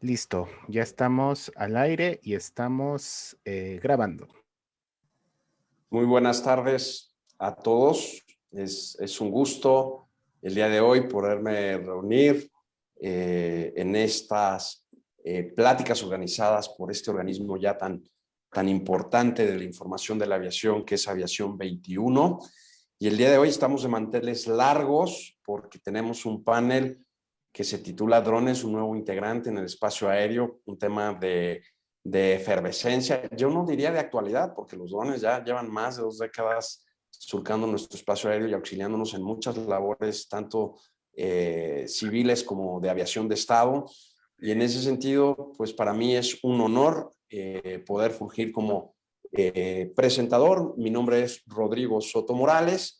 Listo, ya estamos al aire y estamos grabando. Muy buenas tardes a todos. Es un gusto el día de hoy poderme reunir en estas pláticas organizadas por este organismo ya tan importante de la información de la aviación, que es Aviación 21. Y el día de hoy estamos de manteles largos porque tenemos un panel que se titula Drones, un nuevo integrante en el espacio aéreo, un tema de efervescencia. Yo no diría de actualidad, porque los drones ya llevan más de 2 décadas surcando nuestro espacio aéreo y auxiliándonos en muchas labores, tanto civiles como de aviación de Estado. Y en ese sentido, pues para mí es un honor poder fungir como presentador. Mi nombre es Rodrigo Soto Morales.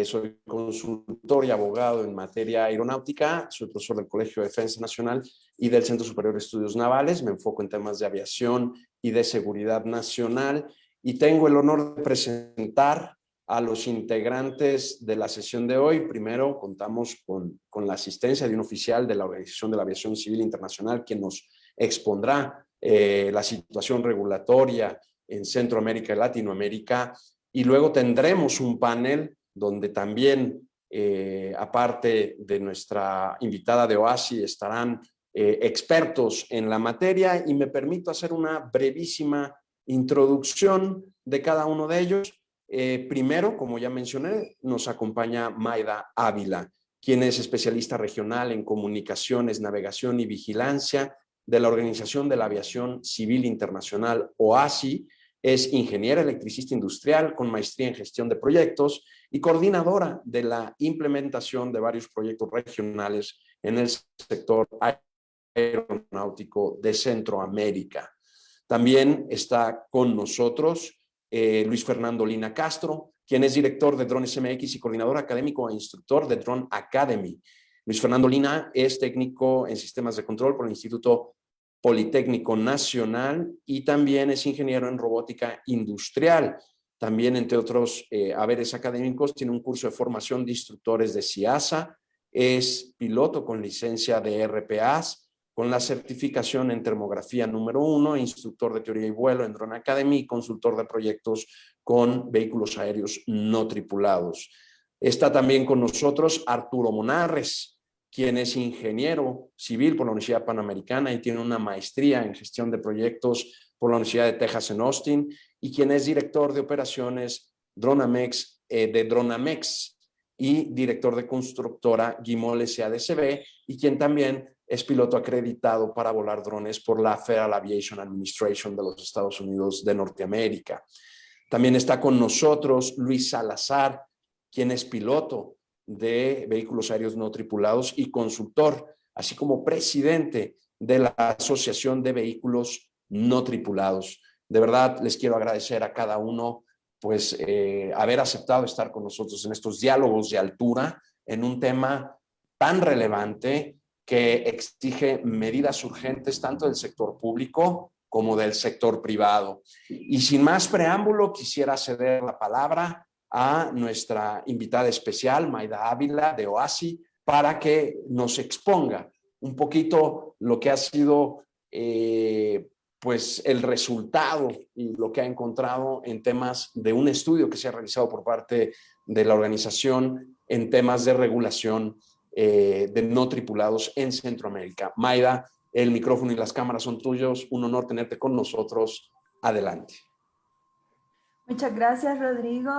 Soy consultor y abogado en materia aeronáutica, soy profesor del Colegio de Defensa Nacional y del Centro Superior de Estudios Navales. Me enfoco en temas de aviación y de seguridad nacional y tengo el honor de presentar a los integrantes de la sesión de hoy. Primero, contamos con la asistencia de un oficial de la Organización de la Aviación Civil Internacional, quien nos expondrá la situación regulatoria en Centroamérica y Latinoamérica. Y luego tendremos un panel donde también, aparte de nuestra invitada de OASI, estarán expertos en la materia, y me permito hacer una brevísima introducción de cada uno de ellos. Primero, como ya mencioné, nos acompaña Mayda Ávila, quien es especialista regional en comunicaciones, navegación y vigilancia de la Organización de la Aviación Civil Internacional, OASI. Es ingeniera electricista industrial con maestría en gestión de proyectos y coordinadora de la implementación de varios proyectos regionales en el sector aeronáutico de Centroamérica. También está con nosotros Luis Fernando Lina Castro, quien es director de Drones MX y coordinador académico e instructor de Drone Academy. Luis Fernando Lina es técnico en sistemas de control por el Instituto Politécnico Nacional y también es ingeniero en robótica industrial. También, entre otros haberes académicos, tiene un curso de formación de instructores de CIASA, es piloto con licencia de RPAs, con la certificación en termografía número 1, instructor de teoría y vuelo en Drone Academy y consultor de proyectos con vehículos aéreos no tripulados. Está también con nosotros Arturo Monarres, quien es ingeniero civil por la Universidad Panamericana y tiene una maestría en gestión de proyectos por la Universidad de Texas en Austin, y quien es director de operaciones Dronamex, de Dronamex, y director de constructora Guimol SADCB, y quien también es piloto acreditado para volar drones por la Federal Aviation Administration de los Estados Unidos de Norteamérica. También está con nosotros Luis Salazar, quien es piloto de vehículos aéreos no tripulados y consultor, así como presidente de la Asociación de Vehículos No Tripulados. De verdad, les quiero agradecer a cada uno pues haber aceptado estar con nosotros en estos diálogos de altura en un tema tan relevante que exige medidas urgentes tanto del sector público como del sector privado. Y sin más preámbulo, quisiera ceder la palabra a nuestra invitada especial, Mayda Ávila de OASI, para que nos exponga un poquito lo que ha sido pues el resultado y lo que ha encontrado en temas de un estudio que se ha realizado por parte de la organización en temas de regulación de no tripulados en Centroamérica. Mayda, el micrófono y las cámaras son tuyos. Un honor tenerte con nosotros. Adelante. Muchas gracias, Rodrigo.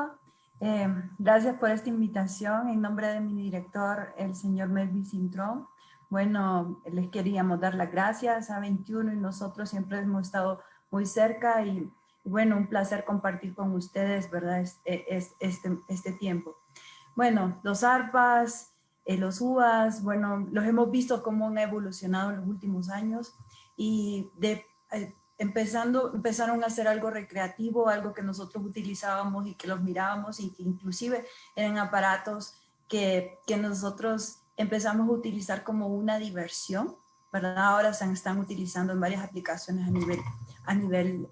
Gracias por esta invitación. En nombre de mi director, el señor Melvin Cintrón, bueno, les queríamos dar las gracias a 21 y nosotros siempre hemos estado muy cerca y bueno, un placer compartir con ustedes, ¿verdad? Este tiempo. Bueno, los ARPAs, los UAS, bueno, los hemos visto cómo han evolucionado en los últimos años y empezaron a hacer algo recreativo, algo que nosotros utilizábamos y que los mirábamos y que inclusive eran aparatos que nosotros empezamos a utilizar como una diversión, ¿verdad? Ahora se están utilizando en varias aplicaciones a nivel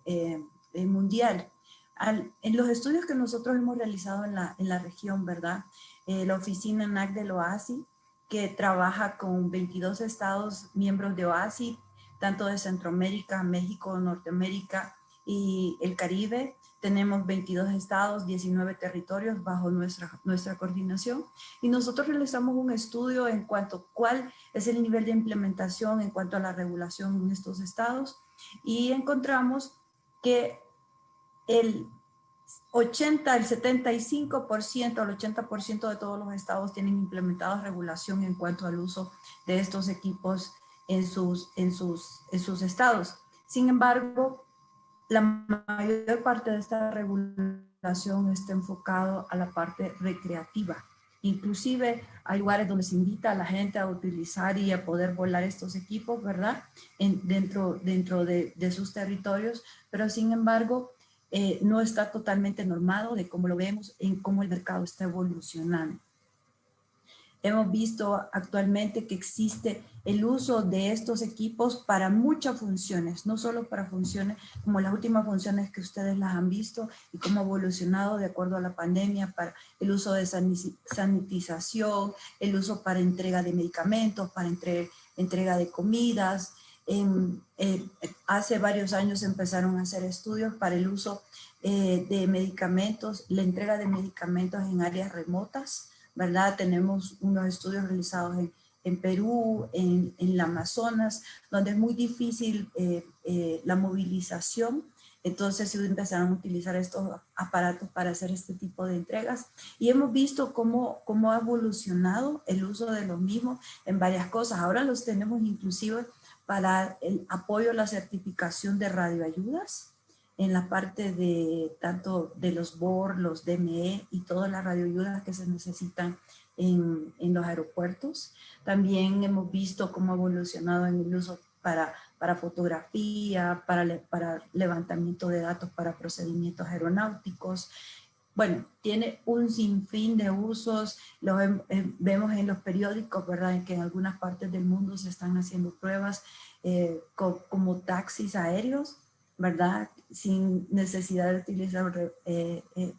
mundial. En los estudios que nosotros hemos realizado en la región, ¿verdad? La oficina NAC del OASI, que trabaja con 22 estados miembros de OASI, tanto de Centroamérica, México, Norteamérica y el Caribe. Tenemos 22 estados, 19 territorios bajo nuestra coordinación, y nosotros realizamos un estudio en cuanto a cuál es el nivel de implementación en cuanto a la regulación en estos estados, y encontramos que el 75%, el 80% de todos los estados tienen implementados regulación en cuanto al uso de estos equipos en sus estados. Sin embargo, la mayor parte de esta regulación está enfocado a la parte recreativa. Inclusive hay lugares donde se invita a la gente a utilizar y a poder volar estos equipos, ¿verdad? Dentro de sus territorios, pero sin embargo no está totalmente normado de cómo lo vemos, en cómo el mercado está evolucionando. Hemos visto actualmente que existe el uso de estos equipos para muchas funciones, no solo para funciones como las últimas funciones que ustedes las han visto y cómo ha evolucionado de acuerdo a la pandemia, para el uso de sanitización, el uso para entrega de medicamentos, para entrega de comidas. Hace varios años empezaron a hacer estudios para el uso de medicamentos, la entrega de medicamentos en áreas remotas, ¿verdad? Tenemos unos estudios realizados en Perú, en el Amazonas, donde es muy difícil la movilización. Entonces se empezaron a utilizar estos aparatos para hacer este tipo de entregas, y hemos visto cómo ha evolucionado el uso de los mismos en varias cosas. Ahora los tenemos inclusive para el apoyo a la certificación de radioayudas, en la parte de tanto de los BOR, los DME y todas las radioayudas que se necesitan en los aeropuertos. También hemos visto cómo ha evolucionado en el uso para fotografía, para levantamiento de datos para procedimientos aeronáuticos. Bueno, tiene un sinfín de usos, lo vemos en los periódicos, ¿verdad? En que en algunas partes del mundo se están haciendo pruebas como taxis aéreos, ¿verdad? Sin necesidad de utilizar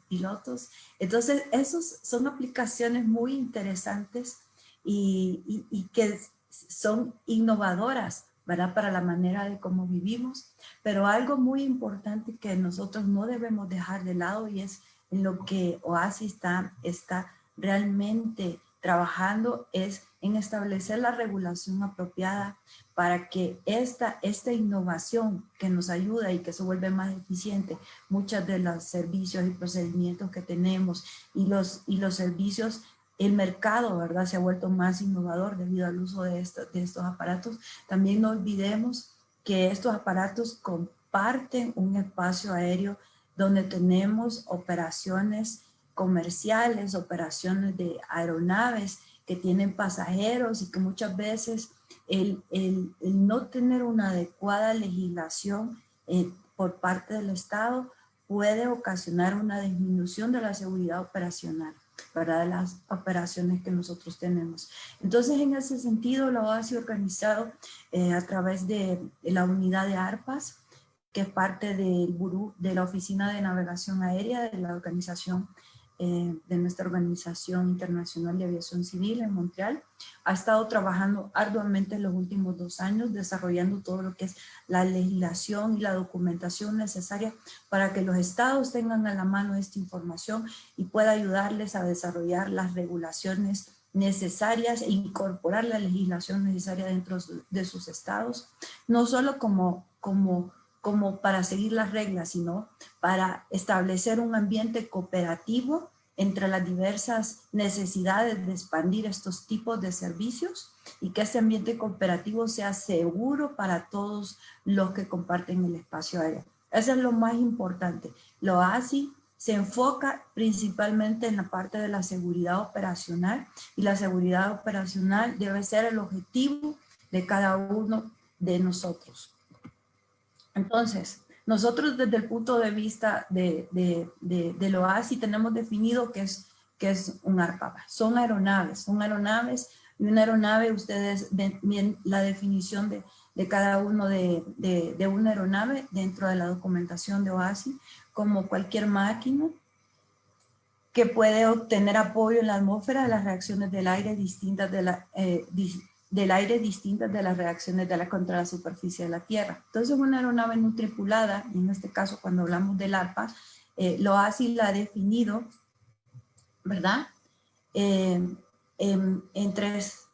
pilotos. Entonces, esas son aplicaciones muy interesantes y que son innovadoras, ¿verdad? Para la manera de cómo vivimos. Pero algo muy importante que nosotros no debemos dejar de lado, y es en lo que OASI está realmente trabajando, es en establecer la regulación apropiada para que esta innovación que nos ayuda y que se vuelve más eficiente, muchos de los servicios y procedimientos que tenemos y los servicios, el mercado, ¿verdad? Se ha vuelto más innovador debido al uso de estos aparatos. También no olvidemos que estos aparatos comparten un espacio aéreo donde tenemos operaciones comerciales, operaciones de aeronaves que tienen pasajeros, y que muchas veces el no tener una adecuada legislación por parte del Estado puede ocasionar una disminución de la seguridad operacional, ¿verdad? De las operaciones que nosotros tenemos. Entonces, en ese sentido, la OASI ha organizado a través de la unidad de ARPAS, que es parte del Burú, de la Oficina de Navegación Aérea de la organización, de nuestra Organización Internacional de Aviación Civil en Montreal. Ha estado trabajando arduamente en los últimos 2 años, desarrollando todo lo que es la legislación y la documentación necesaria para que los estados tengan a la mano esta información y pueda ayudarles a desarrollar las regulaciones necesarias e incorporar la legislación necesaria dentro de sus estados, no solo como para seguir las reglas, sino para establecer un ambiente cooperativo entre las diversas necesidades de expandir estos tipos de servicios, y que este ambiente cooperativo sea seguro para todos los que comparten el espacio aéreo. Eso es lo más importante. Lo ASI se enfoca principalmente en la parte de la seguridad operacional, y la seguridad operacional debe ser el objetivo de cada uno de nosotros. Entonces, nosotros desde el punto de vista del OASI tenemos definido que es un ARPA. Son aeronaves, y una aeronave, ustedes ven bien la definición de cada uno de una aeronave dentro de la documentación de OASI, como cualquier máquina que puede obtener apoyo en la atmósfera de las reacciones del aire distintas del aire distintas de las reacciones contra la superficie de la Tierra. Entonces una aeronave no tripulada, y en este caso cuando hablamos del ARPA, lo ASI la ha definido, ¿verdad? En tres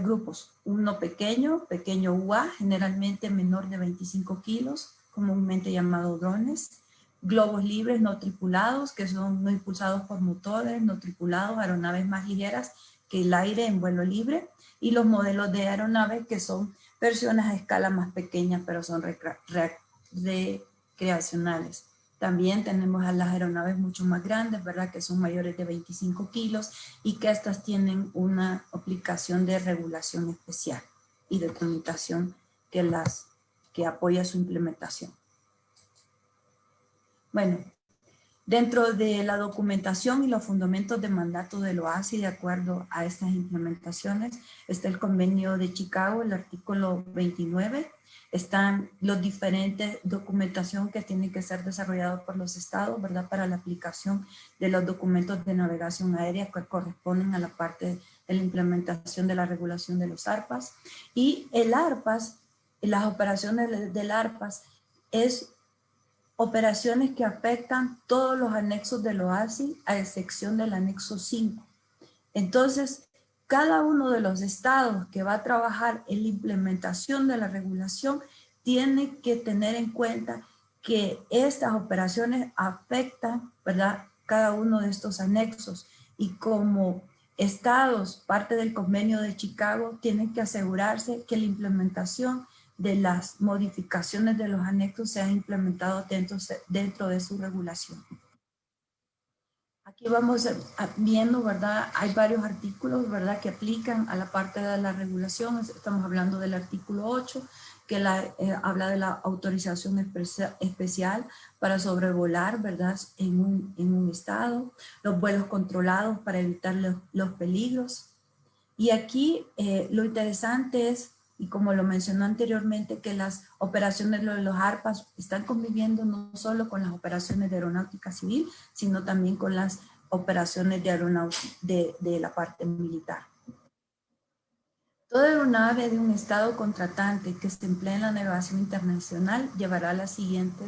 grupos. Uno pequeño UA, generalmente menor de 25 kilos, comúnmente llamado drones. Globos libres no tripulados, que son no impulsados por motores, no tripulados, aeronaves más ligeras que el aire en vuelo libre. Y los modelos de aeronaves que son versiones a escala más pequeña, pero son recreacionales. También tenemos a las aeronaves mucho más grandes, ¿verdad? Que son mayores de 25 kilos y que estas tienen una aplicación de regulación especial y de tramitación que apoya su implementación. Bueno, dentro de la documentación y los fundamentos de mandato del OASI, de acuerdo a estas implementaciones, está el Convenio de Chicago, el artículo 29, están los diferentes documentación que tienen que ser desarrollados por los estados, ¿verdad? Para la aplicación de los documentos de navegación aérea que corresponden a la parte de la implementación de la regulación de los ARPAs. Y el ARPAS, las operaciones del ARPAS es operaciones que afectan todos los anexos del OASI a excepción del anexo 5. Entonces, cada uno de los estados que va a trabajar en la implementación de la regulación tiene que tener en cuenta que estas operaciones afectan, ¿verdad?, cada uno de estos anexos. Y como estados, parte del Convenio de Chicago, tienen que asegurarse que la implementación de las modificaciones de los anexos sean implementados dentro de su regulación. Aquí vamos viendo, ¿verdad? Hay varios artículos, ¿verdad?, que aplican a la parte de la regulación. Estamos hablando del artículo 8, que habla de la autorización especial para sobrevolar, ¿verdad?, en un estado. Los vuelos controlados para evitar los peligros. Y aquí lo interesante es, y como lo mencionó anteriormente, que las operaciones de los ARPAs están conviviendo no solo con las operaciones de aeronáutica civil, sino también con las operaciones de aeronáutica de la parte militar. Toda aeronave de un estado contratante que se emplee en la navegación internacional llevará la siguiente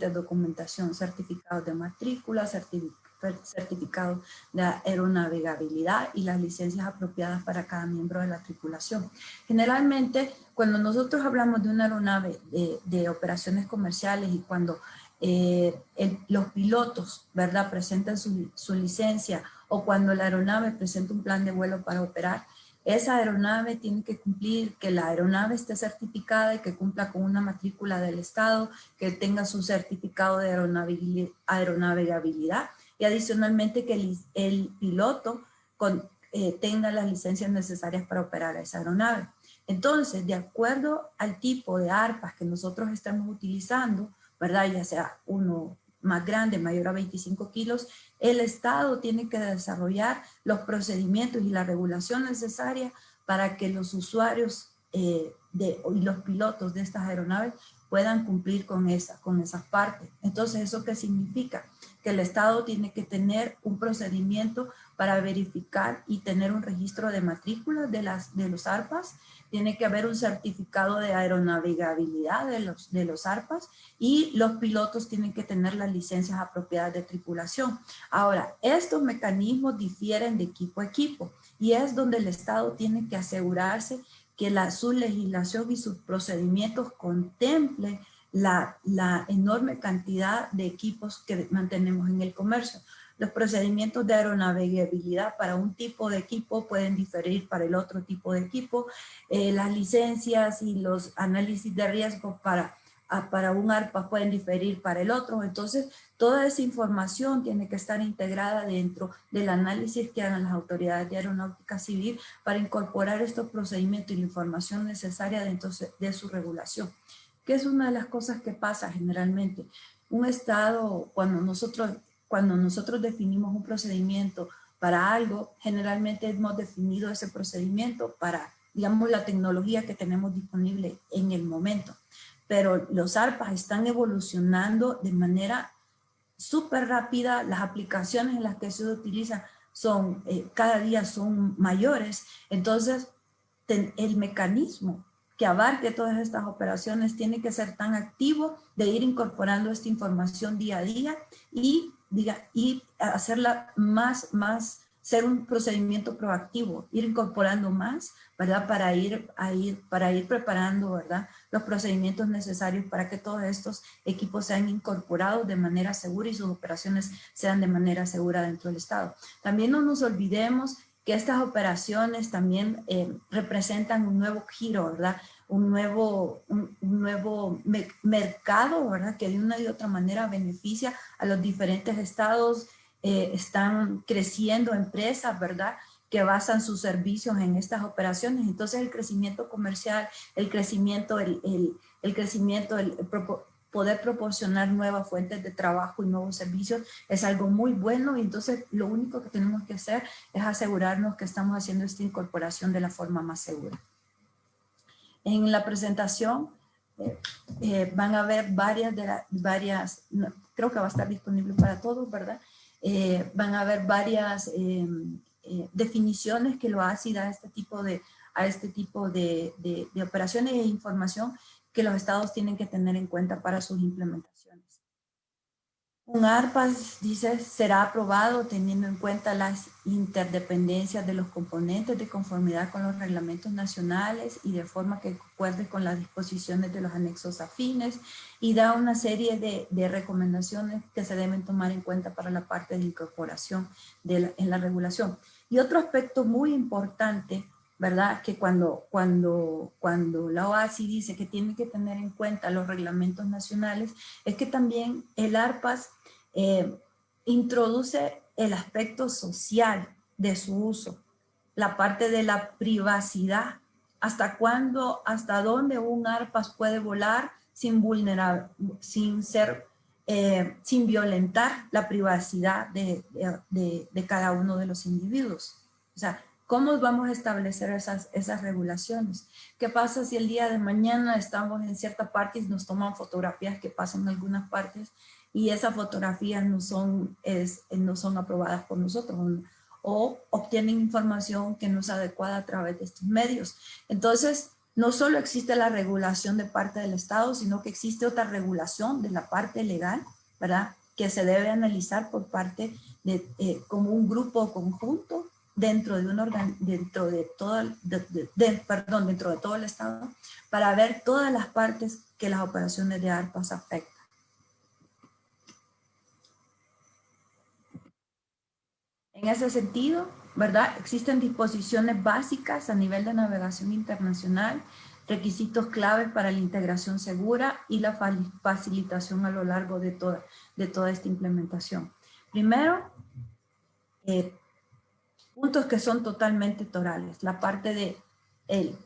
documentación: certificados de matrícula, certificado de aeronavegabilidad y las licencias apropiadas para cada miembro de la tripulación. Generalmente, cuando nosotros hablamos de una aeronave de operaciones comerciales y cuando los pilotos, ¿verdad?, presentan su licencia, o cuando la aeronave presenta un plan de vuelo para operar, esa aeronave tiene que cumplir, que la aeronave esté certificada y que cumpla con una matrícula del estado, que tenga su certificado de aeronavegabilidad, y adicionalmente que el piloto tenga las licencias necesarias para operar esa aeronave. Entonces, de acuerdo al tipo de ARPAs que nosotros estamos utilizando, ¿verdad?, ya sea uno más grande, mayor a 25 kilos, el Estado tiene que desarrollar los procedimientos y la regulación necesaria para que los usuarios y los pilotos de estas aeronaves puedan cumplir con esas partes. Entonces, ¿eso qué significa? Que el Estado tiene que tener un procedimiento para verificar y tener un registro de matrículas de los ARPAs. Tiene que haber un certificado de aeronavegabilidad de los ARPAs, y los pilotos tienen que tener las licencias apropiadas de tripulación. Ahora, estos mecanismos difieren de equipo a equipo, y es donde el Estado tiene que asegurarse que su legislación y sus procedimientos contemplen la enorme cantidad de equipos que mantenemos en el comercio. Los procedimientos de aeronavegabilidad para un tipo de equipo pueden diferir para el otro tipo de equipo. Las licencias y los análisis de riesgo para un ARPA pueden diferir para el otro. Entonces, toda esa información tiene que estar integrada dentro del análisis que hagan las autoridades de aeronáutica civil para incorporar estos procedimientos y la información necesaria dentro de su regulación, que es una de las cosas que pasa generalmente. Un estado, cuando nosotros definimos un procedimiento para algo, generalmente hemos definido ese procedimiento para, digamos, la tecnología que tenemos disponible en el momento. Pero los ARPAs están evolucionando de manera súper rápida, las aplicaciones en las que se utilizan cada día son mayores. Entonces, el mecanismo que abarque todas estas operaciones tiene que ser tan activo de ir incorporando esta información día a día y hacerla ser un procedimiento proactivo, ir incorporando más, ¿verdad? Para ir preparando, ¿verdad? Los procedimientos necesarios para que todos estos equipos sean incorporados de manera segura y sus operaciones sean de manera segura dentro del Estado. También no nos olvidemos que estas operaciones también representan un nuevo giro, ¿verdad? Un nuevo mercado, ¿verdad? Que de una y otra manera beneficia a los diferentes estados. Están creciendo empresas, ¿verdad?, que basan sus servicios en estas operaciones. Entonces el crecimiento comercial, el poder proporcionar nuevas fuentes de trabajo y nuevos servicios es algo muy bueno, y entonces lo único que tenemos que hacer es asegurarnos que estamos haciendo esta incorporación de la forma más segura. En la presentación van a ver creo que va a estar disponible para todos, ¿verdad? Van a haber varias definiciones que lo ACI da a este tipo de operaciones e información que los estados tienen que tener en cuenta para sus implementaciones. Un ARPAS, dice, será aprobado teniendo en cuenta las interdependencias de los componentes de conformidad con los reglamentos nacionales y de forma que concuerde con las disposiciones de los anexos afines, y da una serie de recomendaciones que se deben tomar en cuenta para la parte de incorporación en la regulación. Y otro aspecto muy importante, ¿verdad?, que cuando la OASI dice que tiene que tener en cuenta los reglamentos nacionales, es que también el ARPAS introduce el aspecto social de su uso, la parte de la privacidad, hasta dónde un ARPAS puede volar sin violentar la privacidad de cada uno de los individuos. O sea, ¿cómo vamos a establecer esas regulaciones? ¿Qué pasa si el día de mañana estamos en cierta parte y nos toman fotografías que pasan en algunas partes y esas fotografías no son aprobadas por nosotros, o obtienen información que no es adecuada a través de estos medios? Entonces, no solo existe la regulación de parte del Estado, sino que existe otra regulación de la parte legal, ¿verdad?, que se debe analizar por parte como un grupo conjunto dentro de todo el Estado, para ver todas las partes que las operaciones de ARPAS afectan. En ese sentido, ¿verdad?, existen disposiciones básicas a nivel de navegación internacional, requisitos claves para la integración segura y la facilitación a lo largo de toda esta implementación. Primero, puntos que son totalmente torales, la parte de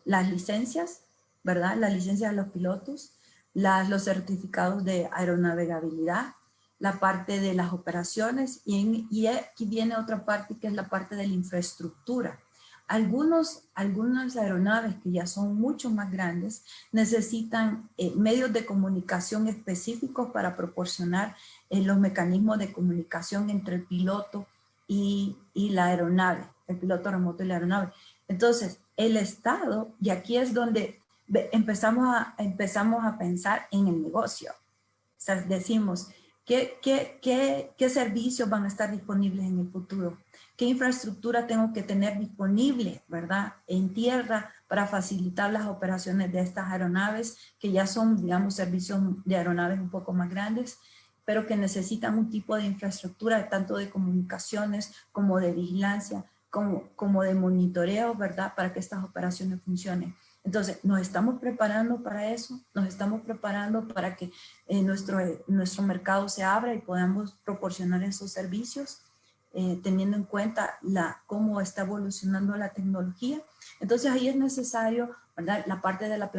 las licencias, ¿verdad?, las licencias de los pilotos, los certificados de aeronavegabilidad, la parte de las operaciones, y aquí viene otra parte que es la parte de la infraestructura. Algunas aeronaves que ya son mucho más grandes necesitan medios de comunicación específicos para proporcionar los mecanismos de comunicación entre el piloto y la aeronave, el piloto remoto y la aeronave. Entonces, el Estado, y aquí es donde empezamos a pensar en el negocio. O sea, decimos, ¿qué servicios van a estar disponibles en el futuro? ¿Qué infraestructura tengo que tener disponible, ¿verdad?, en tierra para facilitar las operaciones de estas aeronaves, que ya son, digamos, servicios de aeronaves un poco más grandes, pero que necesitan un tipo de infraestructura, tanto de comunicaciones como de vigilancia, como de monitoreo, ¿verdad?, para que estas operaciones funcionen. Entonces, nos estamos preparando para eso, nos estamos preparando para que nuestro mercado se abra y podamos proporcionar esos servicios, teniendo en cuenta cómo está evolucionando la tecnología. Entonces, ahí es necesario, ¿verdad?, la parte de la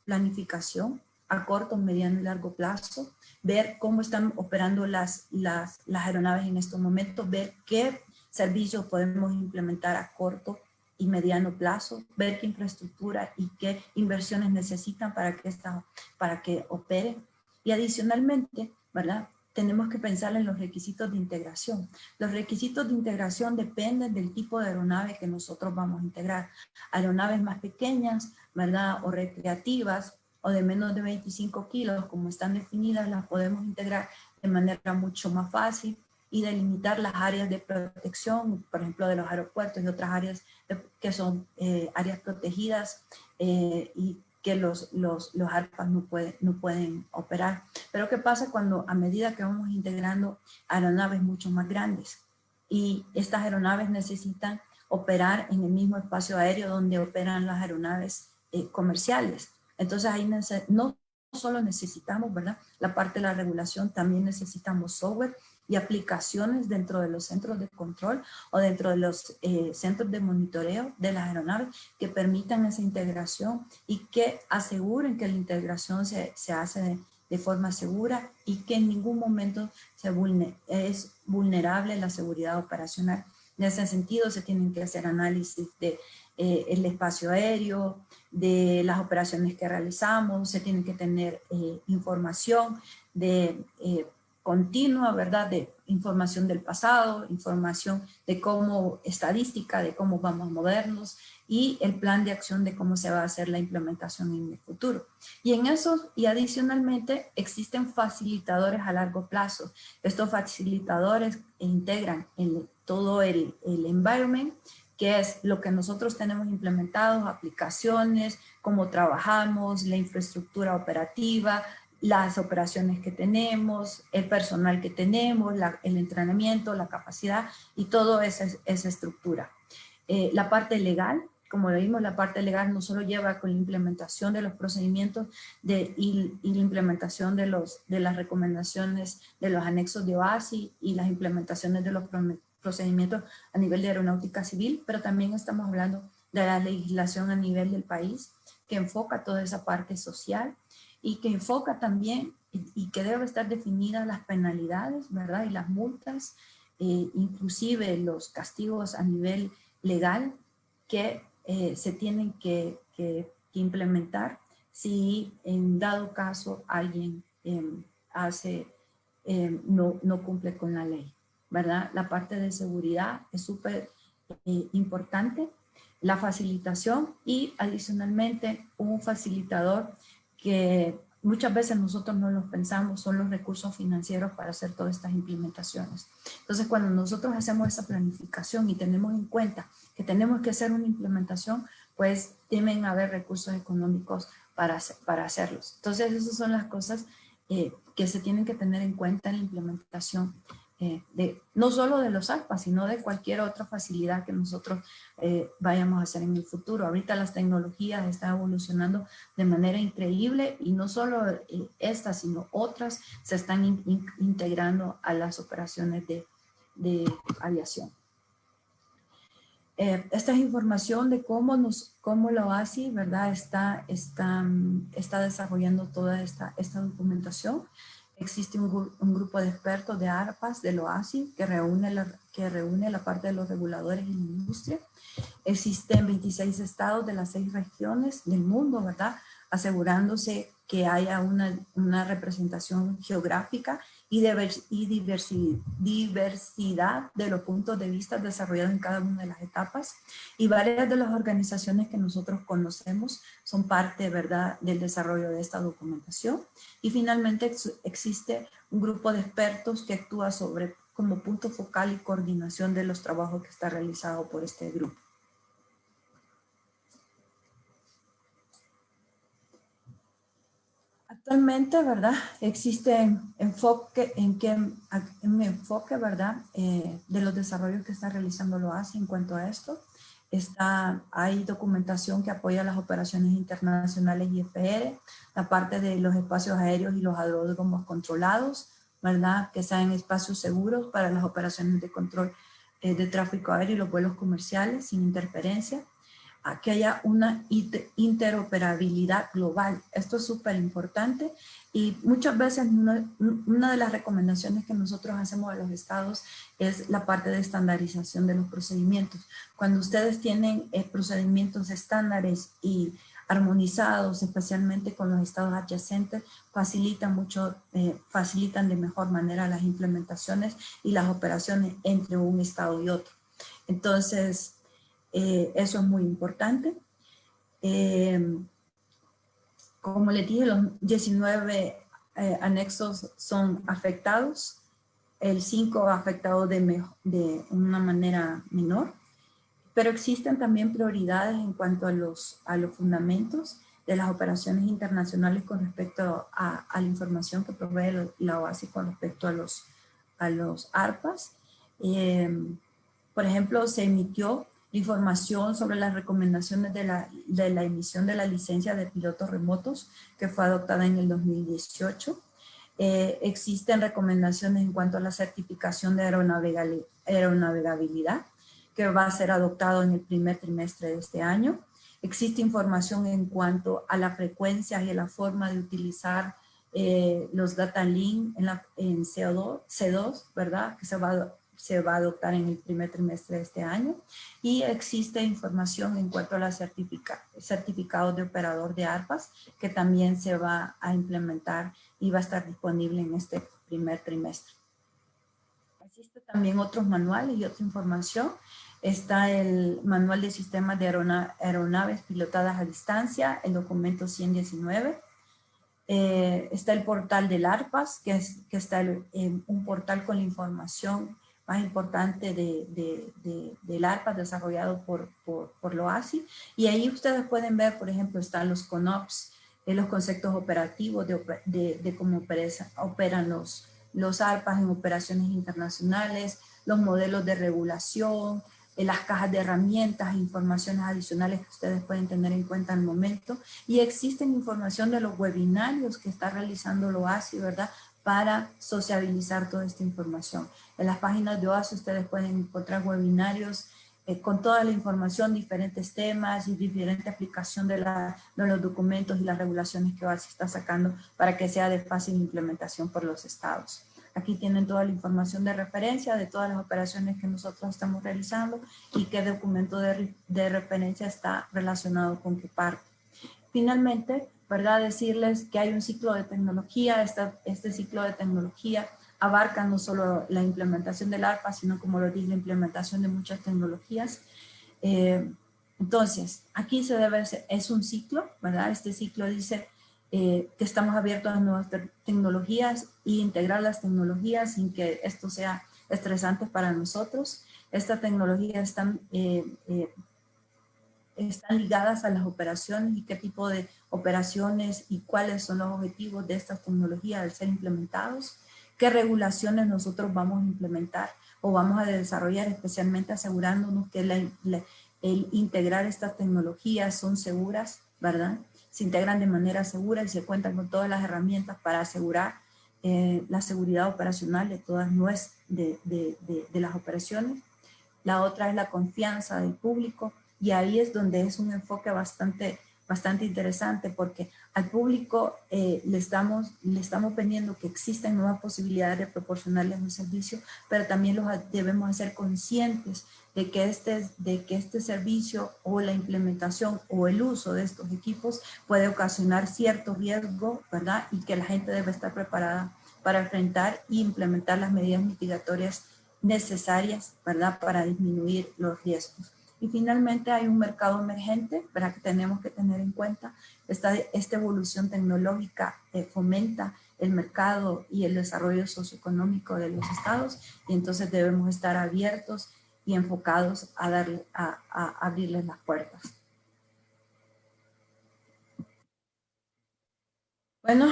planificación a corto, mediano y largo plazo, ver cómo están operando las aeronaves en estos momentos, ver qué servicios podemos implementar a corto y mediano plazo, ver qué infraestructura y qué inversiones necesitan para que opere. Y adicionalmente, ¿verdad?, tenemos que pensar en los requisitos de integración. Los requisitos de integración dependen del tipo de aeronave que nosotros vamos a integrar. Aeronaves más pequeñas, ¿verdad? O recreativas, o de menos de 25 kilos, como están definidas, las podemos integrar de manera mucho más fácil y delimitar las áreas de protección, por ejemplo, de los aeropuertos y otras áreas que son áreas protegidas y que los ARPAs no pueden operar. Pero ¿qué pasa cuando a medida que vamos integrando aeronaves mucho más grandes? Y estas aeronaves necesitan operar en el mismo espacio aéreo donde operan las aeronaves comerciales. Entonces ahí no solo necesitamos, ¿verdad?, la parte de la regulación, también necesitamos software y aplicaciones dentro de los centros de control o dentro de los centros de monitoreo de las aeronaves que permitan esa integración y que aseguren que la integración se hace de forma segura y que en ningún momento es vulnerable la seguridad operacional. En ese sentido, se tienen que hacer análisis de el espacio aéreo, de las operaciones que realizamos, se tiene que tener información de continua, ¿verdad? De información del pasado, información de cómo, estadística de cómo vamos a movernos y el plan de acción de cómo se va a hacer la implementación en el futuro. Y en eso, y adicionalmente, existen facilitadores a largo plazo. Estos facilitadores integran todo el environment, que es lo que nosotros tenemos implementado, aplicaciones, cómo trabajamos, la infraestructura operativa, las operaciones que tenemos, el personal que tenemos, el entrenamiento, la capacidad y toda esa la parte legal, como lo vimos, la parte legal no solo lleva con la implementación de los procedimientos y la implementación de las recomendaciones de los anexos de OASI y las implementaciones de los procedimientos a nivel de aeronáutica civil, pero también estamos hablando de la legislación a nivel del país que enfoca toda esa parte social y que enfoca también y que debe estar definidas las penalidades, ¿verdad? Y las multas, inclusive los castigos a nivel legal que se tienen que implementar si en dado caso alguien no cumple con la ley, ¿verdad? La parte de seguridad es súper importante, la facilitación y adicionalmente un facilitador que muchas veces nosotros no los pensamos, son los recursos financieros para hacer todas estas implementaciones. Entonces, cuando nosotros hacemos esa planificación y tenemos en cuenta que tenemos que hacer una implementación, pues deben haber recursos económicos para hacerlos. Entonces, esas son las cosas que se tienen que tener en cuenta en la implementación no solo de los ARPAs, sino de cualquier otra facilidad que nosotros vayamos a hacer en el futuro. Ahorita las tecnologías están evolucionando de manera increíble y no solo estas, sino otras se están integrando a las operaciones de aviación. Esta es información de cómo la OASI, ¿verdad? está desarrollando toda esta documentación. Existe un grupo de expertos de ARPAs del OASI que reúne la parte de los reguladores en la industria. Existen 26 estados de las 6 regiones del mundo, ¿verdad? Asegurándose que haya una representación geográfica y diversidad de los puntos de vista desarrollados en cada una de las etapas. Y varias de las organizaciones que nosotros conocemos son parte, ¿verdad?, del desarrollo de esta documentación. Y finalmente existe un grupo de expertos que actúa como punto focal y coordinación de los trabajos que está realizado por este grupo. Actualmente, ¿verdad? Existe un enfoque, ¿verdad? De los desarrollos que está realizando la OASI en cuanto a esto. Hay documentación que apoya las operaciones internacionales IFR, la parte de los espacios aéreos y los aeródromos controlados, ¿verdad? Que sean espacios seguros para las operaciones de control de tráfico aéreo y los vuelos comerciales sin interferencia. A que haya una interoperabilidad global. Esto es súper importante y muchas veces una de las recomendaciones que nosotros hacemos a los estados es la parte de estandarización de los procedimientos. Cuando ustedes tienen procedimientos estándares y armonizados, especialmente con los estados adyacentes, facilitan de mejor manera las implementaciones y las operaciones entre un estado y otro. Entonces, eso es muy importante. Como les dije, los 19 anexos son afectados. El 5 afectado de una manera menor. Pero existen también prioridades en cuanto a los fundamentos de las operaciones internacionales con respecto a la información que provee la OASI con respecto a los ARPAs. Por ejemplo, se emitió información sobre las recomendaciones de la emisión de la licencia de pilotos remotos que fue adoptada en el 2018. Existen recomendaciones en cuanto a la certificación de aeronavegabilidad que va a ser adoptado en el primer trimestre de este año. Existe información en cuanto a la frecuencia y a la forma de utilizar los data link en C2, ¿verdad? Que se va a adoptar en el primer trimestre de este año. Y existe información en cuanto a la certificado de operador de ARPAs, que también se va a implementar y va a estar disponible en este primer trimestre. Existe también otros manuales y otra información. Está el manual de sistemas de aeronaves pilotadas a distancia, el documento 119. Está el portal del ARPAS, que está un portal con la información más importante del ARPAS desarrollado por la OASI. Y ahí ustedes pueden ver, por ejemplo, están los CONOPS, los conceptos operativos de cómo operan los ARPAs en operaciones internacionales, los modelos de regulación, las cajas de herramientas, informaciones adicionales que ustedes pueden tener en cuenta al momento. Y existen información de los webinarios que está realizando la OASI, ¿verdad? Para sociabilizar toda esta información. En las páginas de OASI ustedes pueden encontrar webinarios con toda la información, diferentes temas y diferente aplicación de los documentos y las regulaciones que OASI está sacando para que sea de fácil implementación por los estados. Aquí tienen toda la información de referencia de todas las operaciones que nosotros estamos realizando y qué documento de referencia está relacionado con qué parte. Finalmente, ¿verdad? Decirles que hay un ciclo de tecnología. Este ciclo de tecnología abarca no solo la implementación del ARPA, sino, como lo dije, la implementación de muchas tecnologías. Entonces, aquí es un ciclo, ¿verdad? Este ciclo dice que estamos abiertos a nuevas tecnologías e integrar las tecnologías sin que esto sea estresante para nosotros. Estas tecnologías están ligadas a las operaciones y qué tipo de operaciones y cuáles son los objetivos de estas tecnologías al ser implementados, qué regulaciones nosotros vamos a implementar o vamos a desarrollar, especialmente asegurándonos que el integrar estas tecnologías son seguras, ¿verdad? Se integran de manera segura y se cuentan con todas las herramientas para asegurar la seguridad operacional de todas las operaciones. La otra es la confianza del público, y ahí es donde es un enfoque bastante interesante, porque al público le estamos pidiendo que existen nuevas posibilidades de proporcionarles un servicio, pero también los debemos hacer conscientes de que este servicio o la implementación o el uso de estos equipos puede ocasionar cierto riesgo, ¿verdad? Y que la gente debe estar preparada para enfrentar e implementar las medidas mitigatorias necesarias, ¿verdad? Para disminuir los riesgos. Y finalmente hay un mercado emergente, ¿verdad? Que tenemos que tener en cuenta. Esta evolución tecnológica fomenta el mercado y el desarrollo socioeconómico de los estados, y entonces debemos estar abiertos y enfocados a abrirles las puertas. Bueno,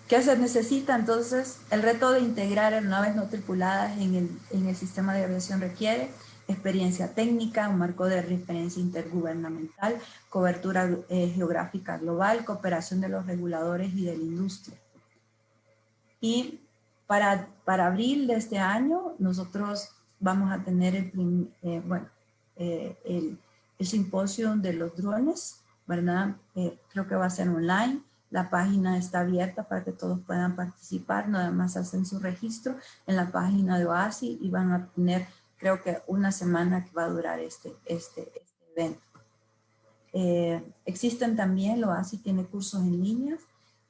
¿qué se necesita? Entonces, el reto de integrar aeronaves no tripuladas en el sistema de aviación requiere experiencia técnica, un marco de referencia intergubernamental, cobertura geográfica global, cooperación de los reguladores y de la industria. Y para abril de este año, nosotros vamos a tener el simposio de los drones, ¿verdad? Creo que va a ser online. La página está abierta para que todos puedan participar. Nada más hacen su registro en la página de OASI y van a tener, creo que, una semana que va a durar este evento. Existen también, lo ASI tiene cursos en línea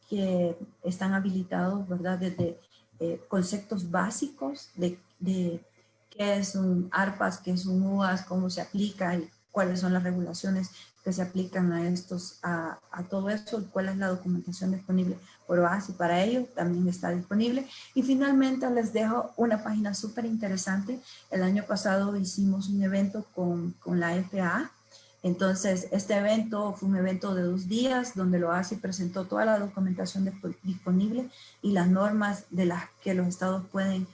que están habilitados, ¿verdad? Desde conceptos básicos de qué es un ARPAS, qué es un UAS, cómo se aplica y cuáles son las regulaciones que se aplican a todo eso, y cuál es la documentación disponible por OASI para ello, también está disponible. Y finalmente les dejo una página súper interesante. El año pasado hicimos un evento con la FAA. Entonces, este evento fue un evento de 2 días donde lo OASI presentó toda la documentación disponible y las normas de las que los estados pueden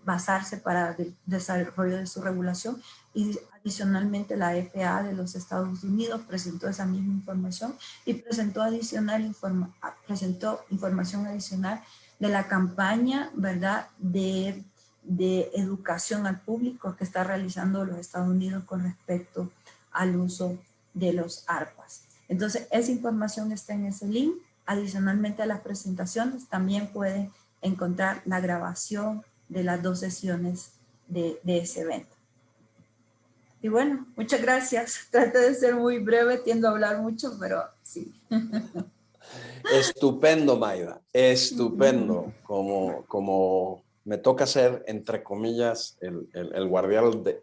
basarse para el desarrollo de su regulación. Y adicionalmente la FAA de los Estados Unidos presentó esa misma información y presentó información adicional de la campaña, ¿verdad?, de educación al público que está realizando los Estados Unidos con respecto al uso de los ARPAs. Entonces, esa información está en ese link. Adicionalmente a las presentaciones, también pueden encontrar la grabación de las 2 sesiones de ese evento. Y bueno, muchas gracias. Traté de ser muy breve, tiendo a hablar mucho, pero sí. Estupendo, Mayda, estupendo. Como me toca ser, entre comillas, el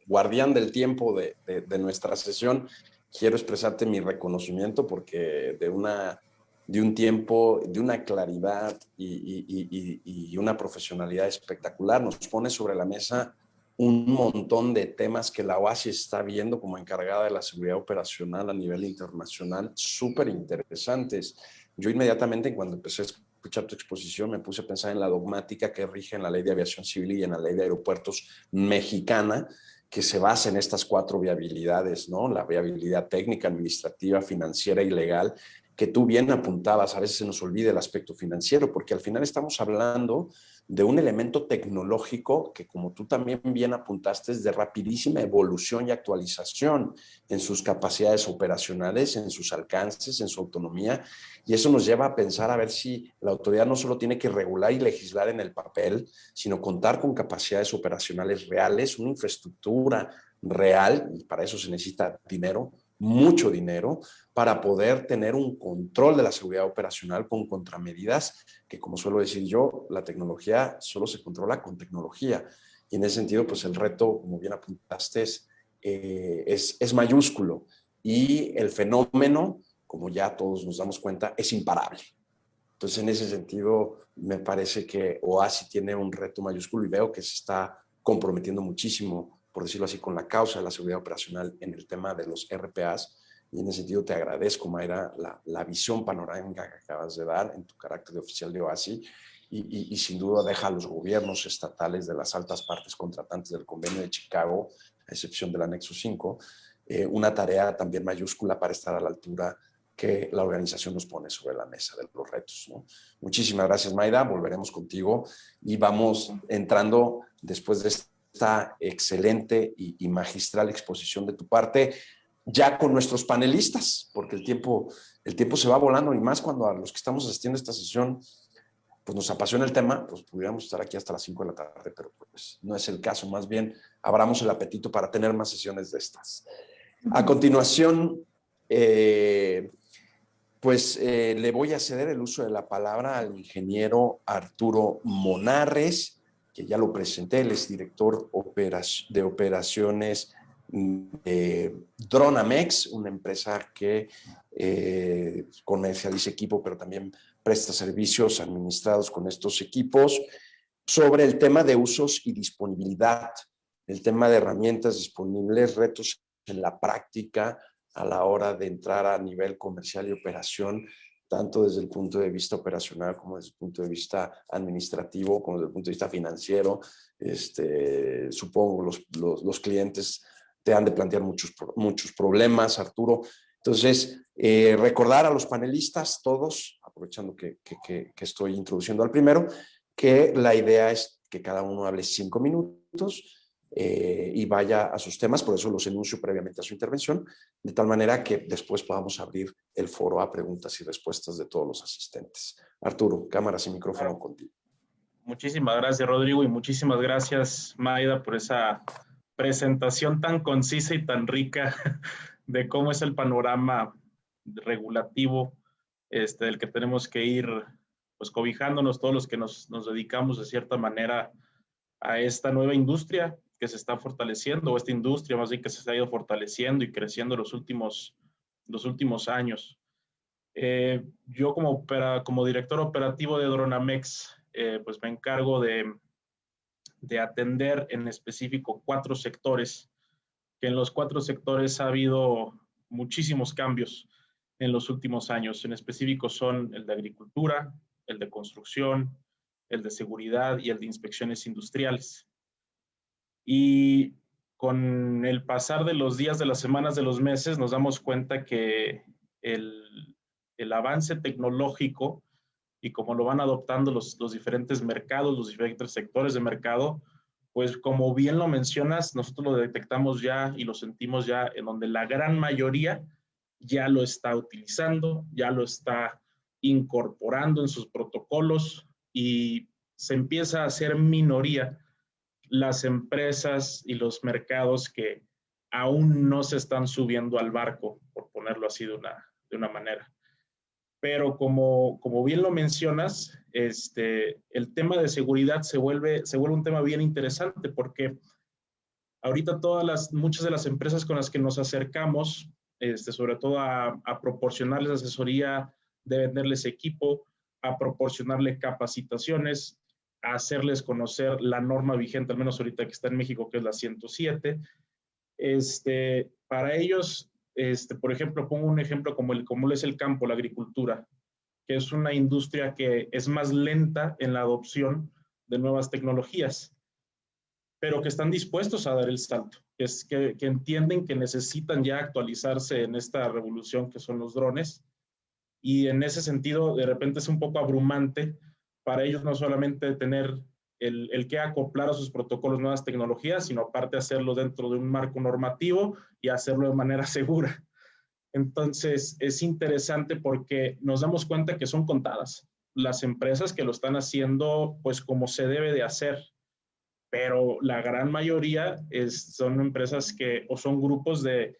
guardián del tiempo de nuestra sesión, quiero expresarte mi reconocimiento porque de un tiempo, de una claridad y una profesionalidad espectacular, nos pone sobre la mesa un montón de temas que la OASI está viendo como encargada de la seguridad operacional a nivel internacional, súper interesantes. Yo inmediatamente, cuando empecé a escuchar tu exposición, me puse a pensar en la dogmática que rige en la Ley de Aviación Civil y en la Ley de Aeropuertos mexicana, que se basa en estas 4 viabilidades, ¿no? La viabilidad técnica, administrativa, financiera y legal, que tú bien apuntabas. A veces se nos olvida el aspecto financiero, porque al final estamos hablando de un elemento tecnológico que, como tú también bien apuntaste, es de rapidísima evolución y actualización en sus capacidades operacionales, en sus alcances, en su autonomía, y eso nos lleva a pensar a ver si la autoridad no solo tiene que regular y legislar en el papel, sino contar con capacidades operacionales reales, una infraestructura real, y para eso se necesita dinero, mucho dinero, para poder tener un control de la seguridad operacional con contramedidas, que, como suelo decir yo, la tecnología solo se controla con tecnología. Y en ese sentido, pues el reto, como bien apuntaste, es mayúsculo. Y el fenómeno, como ya todos nos damos cuenta, es imparable. Entonces, en ese sentido, me parece que OASI tiene un reto mayúsculo y veo que se está comprometiendo muchísimo, por decirlo así, con la causa de la seguridad operacional en el tema de los RPAs. Y en ese sentido te agradezco, Mayra, la visión panorámica que acabas de dar en tu carácter de oficial de OASI y sin duda deja a los gobiernos estatales de las altas partes contratantes del Convenio de Chicago, a excepción del anexo 5, una tarea también mayúscula para estar a la altura que la organización nos pone sobre la mesa de los retos, ¿no? Muchísimas gracias, Mayra. Volveremos contigo y vamos entrando después de esta excelente y magistral exposición de tu parte, ya con nuestros panelistas, porque el tiempo se va volando, y más cuando a los que estamos asistiendo a esta sesión pues nos apasiona el tema, pues pudiéramos estar aquí hasta las 5 de la tarde, pero pues no es el caso. Más bien, abramos el apetito para tener más sesiones de estas. A continuación, le voy a ceder el uso de la palabra al ingeniero Arturo Monarres, que ya lo presenté. Él es director de operaciones de Dronamex, una empresa que comercializa equipo, pero también presta servicios administrados con estos equipos, sobre el tema de usos y disponibilidad, el tema de herramientas disponibles, retos en la práctica a la hora de entrar a nivel comercial y operación, tanto desde el punto de vista operacional como desde el punto de vista administrativo, como desde el punto de vista financiero. Supongo los clientes te han de plantear muchos problemas, Arturo. Entonces, recordar a los panelistas, todos, aprovechando que estoy introduciendo al primero, que la idea es que cada uno hable 5 minutos y vaya a sus temas, por eso los enuncio previamente a su intervención, de tal manera que después podamos abrir el foro a preguntas y respuestas de todos los asistentes. Arturo, cámaras y micrófono contigo. Muchísimas gracias, Rodrigo, y muchísimas gracias, Mayda, por esa presentación tan concisa y tan rica de cómo es el panorama regulativo del que tenemos que ir pues cobijándonos todos los que nos dedicamos de cierta manera a esta nueva industria que se está fortaleciendo, o esta industria más bien que se ha ido fortaleciendo y creciendo los últimos años. Yo como director operativo de Dronamex, pues me encargo de atender en específico 4 sectores, que en los 4 sectores ha habido muchísimos cambios en los últimos años. En específico son el de agricultura, el de construcción, el de seguridad y el de inspecciones industriales. Y con el pasar de los días, de las semanas, de los meses, nos damos cuenta que el avance tecnológico y cómo lo van adoptando los diferentes mercados, los diferentes sectores de mercado, pues como bien lo mencionas, nosotros lo detectamos ya y lo sentimos ya en donde la gran mayoría ya lo está utilizando, ya lo está incorporando en sus protocolos y se empieza a hacer minoría las empresas y los mercados que aún no se están subiendo al barco, por ponerlo así de una manera. Pero como bien lo mencionas, el tema de seguridad se vuelve un tema bien interesante porque ahorita muchas de las empresas con las que nos acercamos, sobre todo a proporcionarles asesoría, de venderles equipo, a proporcionarles capacitaciones, a hacerles conocer la norma vigente, al menos ahorita que está en México, que es la 107. Para ellos, por ejemplo, pongo un ejemplo como es el campo, la agricultura, que es una industria que es más lenta en la adopción de nuevas tecnologías, pero que están dispuestos a dar el salto, que entienden que necesitan ya actualizarse en esta revolución que son los drones, y en ese sentido de repente es un poco abrumante para ellos no solamente tener el que acoplar a sus protocolos nuevas tecnologías, sino aparte hacerlo dentro de un marco normativo y hacerlo de manera segura. Entonces es interesante porque nos damos cuenta que son contadas las empresas que lo están haciendo pues como se debe de hacer, pero la gran mayoría son empresas o son grupos de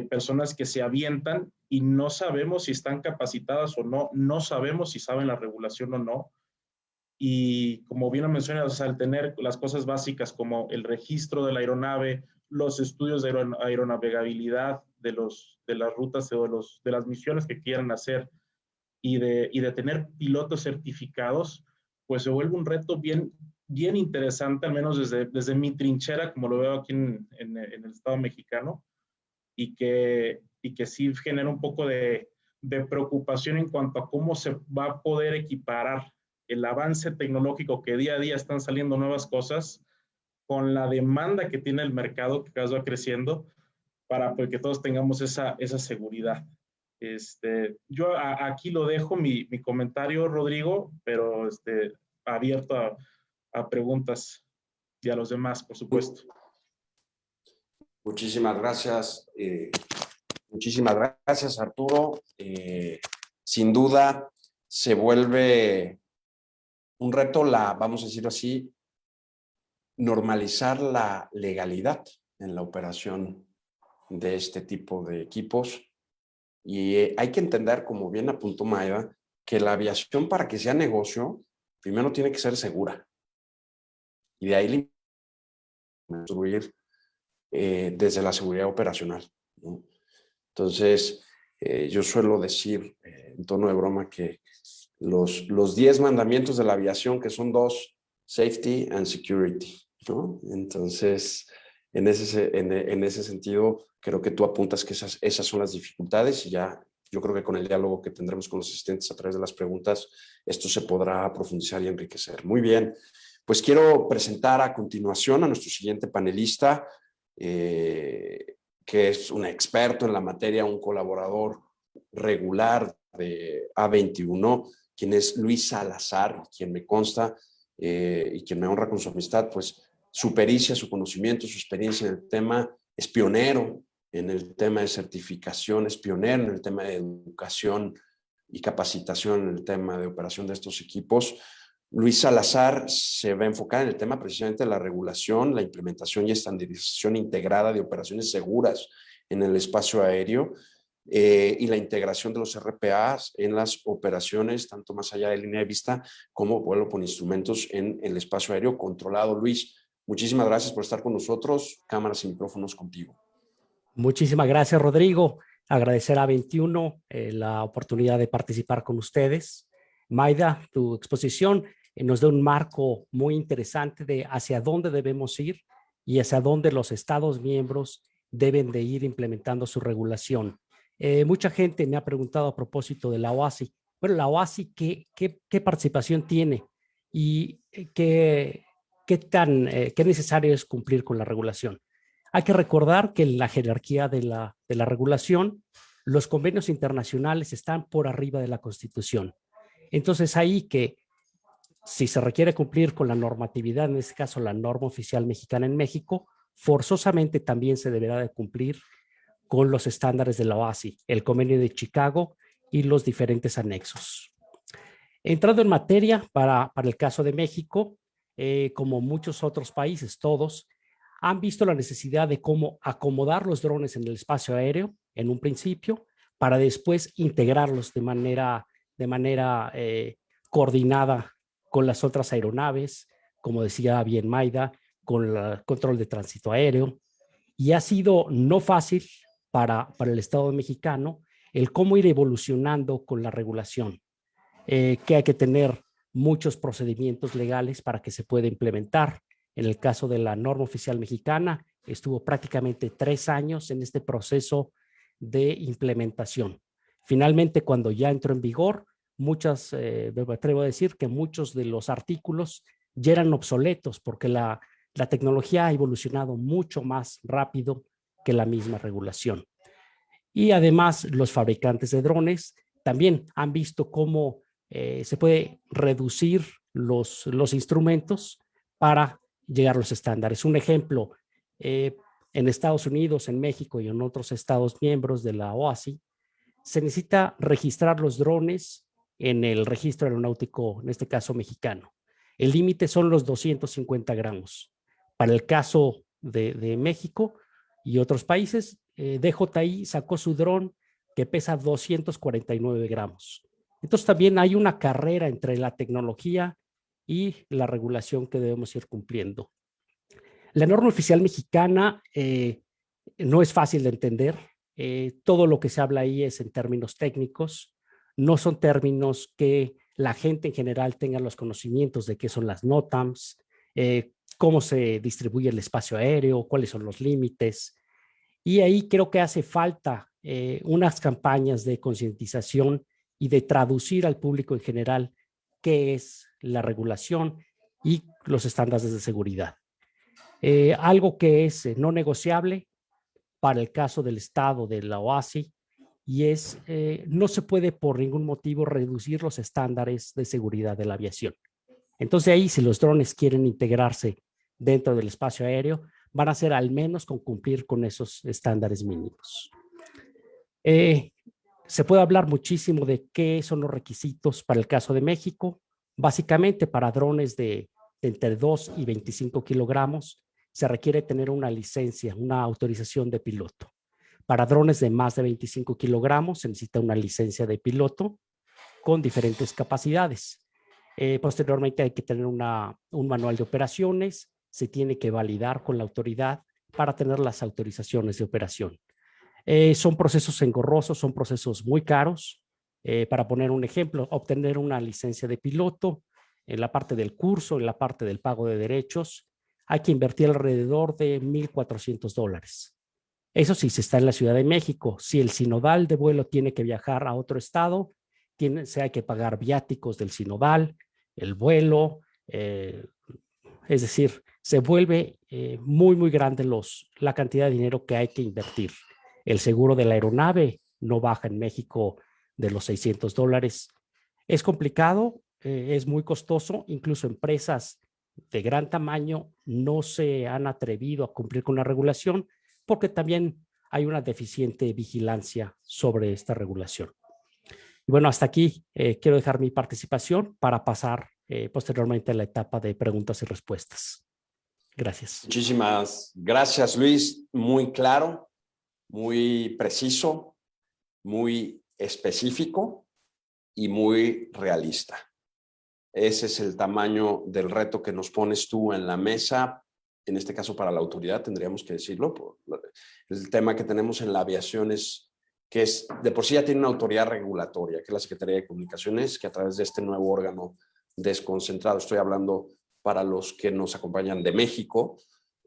personas que se avientan y no sabemos si están capacitadas o no, no sabemos si saben la regulación o no. Y como bien lo mencionas, o sea, al tener las cosas básicas como el registro de la aeronave, los estudios de aeronavegabilidad de las rutas o de las misiones que quieran hacer y de tener pilotos certificados, pues se vuelve un reto bien interesante, al menos desde mi trinchera, como lo veo aquí en el Estado mexicano, y que sí genera un poco de preocupación en cuanto a cómo se va a poder equiparar el avance tecnológico, que día a día están saliendo nuevas cosas, con la demanda que tiene el mercado, que cada vez va creciendo, para que todos tengamos esa seguridad. Yo aquí lo dejo mi comentario, Rodrigo, pero abierto a preguntas y a los demás, por supuesto. Muchísimas gracias. Muchísimas gracias, Arturo. Sin duda, se vuelve un reto, vamos a decirlo así, normalizar la legalidad en la operación de este tipo de equipos. Y hay que entender, como bien apuntó Maida, que la aviación, para que sea negocio, primero tiene que ser segura. Y de ahí construir desde la seguridad operacional, ¿no? Entonces, yo suelo decir en tono de broma que los 10 mandamientos de la aviación, que son 2, safety and security, ¿no? Entonces, en ese sentido, creo que tú apuntas que esas son las dificultades y ya yo creo que con el diálogo que tendremos con los asistentes a través de las preguntas, esto se podrá profundizar y enriquecer. Muy bien, pues quiero presentar a continuación a nuestro siguiente panelista, que es un experto en la materia, un colaborador regular de A21, quien es Luis Salazar, quien me consta y quien me honra con su amistad, pues su pericia, su conocimiento, su experiencia en el tema, es pionero en el tema de certificación, es pionero en el tema de educación y capacitación en el tema de operación de estos equipos. Luis Salazar se va a enfocar en el tema precisamente de la regulación, la implementación y estandarización integrada de operaciones seguras en el espacio aéreo y la integración de los RPAs en las operaciones, tanto más allá de línea de vista como vuelo por instrumentos en el espacio aéreo controlado. Luis, muchísimas gracias por estar con nosotros. Cámaras y micrófonos contigo. Muchísimas gracias, Rodrigo. Agradecer a 21 la oportunidad de participar con ustedes. Mayda, tu exposición nos da un marco muy interesante de hacia dónde debemos ir y hacia dónde los Estados miembros deben de ir implementando su regulación. Mucha gente me ha preguntado a propósito de la OASI. Bueno, la OASI, ¿qué participación tiene? ¿Y qué necesario es cumplir con la regulación? Hay que recordar que en la jerarquía de la regulación, los convenios internacionales están por arriba de la Constitución. Entonces, ahí que si se requiere cumplir con la normatividad, en este caso la norma oficial mexicana en México, forzosamente también se deberá de cumplir con los estándares de la OASI, el Convenio de Chicago y los diferentes anexos. Entrando en materia, para el caso de México, como muchos otros países, todos han visto la necesidad de cómo acomodar los drones en el espacio aéreo en un principio para después integrarlos de manera coordinada con las otras aeronaves, como decía bien Mayda, con el control de tránsito aéreo. Y ha sido no fácil para el Estado mexicano el cómo ir evolucionando con la regulación, que hay que tener muchos procedimientos legales para que se pueda implementar. En el caso de la norma oficial mexicana, estuvo prácticamente 3 años en este proceso de implementación. Finalmente, cuando ya entró en vigor, me atrevo a decir que muchos de los artículos ya eran obsoletos porque la tecnología ha evolucionado mucho más rápido que la misma regulación. Y además, los fabricantes de drones también han visto cómo se puede reducir los instrumentos para llegar a los estándares. Un ejemplo, en Estados Unidos, en México y en otros estados miembros de la OASI, se necesita registrar los drones en el registro aeronáutico, en este caso mexicano. El límite son los 250 gramos. Para el caso de México y otros países, DJI sacó su dron que pesa 249 gramos. Entonces también hay una carrera entre la tecnología y la regulación que debemos ir cumpliendo. La norma oficial mexicana no es fácil de entender. Todo lo que se habla ahí es en términos técnicos. No son términos que la gente en general tenga los conocimientos de qué son las NOTAMs, cómo se distribuye el espacio aéreo, cuáles son los límites. Y ahí creo que hace falta unas campañas de concientización y de traducir al público en general qué es la regulación y los estándares de seguridad. Algo que es no negociable para el caso del Estado de la OASI y es no se puede por ningún motivo reducir los estándares de seguridad de la aviación. Entonces ahí si los drones quieren integrarse dentro del espacio aéreo, van a ser al menos con cumplir con esos estándares mínimos. Se puede hablar muchísimo de qué son los requisitos para el caso de México. Básicamente para drones de entre 2 y 25 kilogramos se requiere tener una licencia, una autorización de piloto. Para drones de más de 25 kilogramos se necesita una licencia de piloto con diferentes capacidades. Posteriormente hay que tener un manual de operaciones, se tiene que validar con la autoridad para tener las autorizaciones de operación. Son procesos engorrosos, son procesos muy caros. Para poner un ejemplo, obtener una licencia de piloto, en la parte del curso, en la parte del pago de derechos, hay que invertir alrededor de $1,400. Eso sí, se está en la Ciudad de México. Si el sinodal de vuelo tiene que viajar a otro estado, se hay que pagar viáticos del sinodal, el vuelo, es decir, se vuelve muy, muy grande la cantidad de dinero que hay que invertir. El seguro de la aeronave no baja en México de los $600. Es complicado, es muy costoso, incluso empresas de gran tamaño no se han atrevido a cumplir con la regulación porque también hay una deficiente vigilancia sobre esta regulación. Y bueno, hasta aquí quiero dejar mi participación para pasar posteriormente a la etapa de preguntas y respuestas. Gracias. Muchísimas gracias, Luis. Muy claro. muy preciso, muy específico y muy realista. Ese es el tamaño del reto que nos pones tú en la mesa. En este caso, para la autoridad, tendríamos que decirlo. El tema que tenemos en la aviación es que de por sí ya tiene una autoridad regulatoria, que es la Secretaría de Comunicaciones, que a través de este nuevo órgano desconcentrado, estoy hablando para los que nos acompañan de México,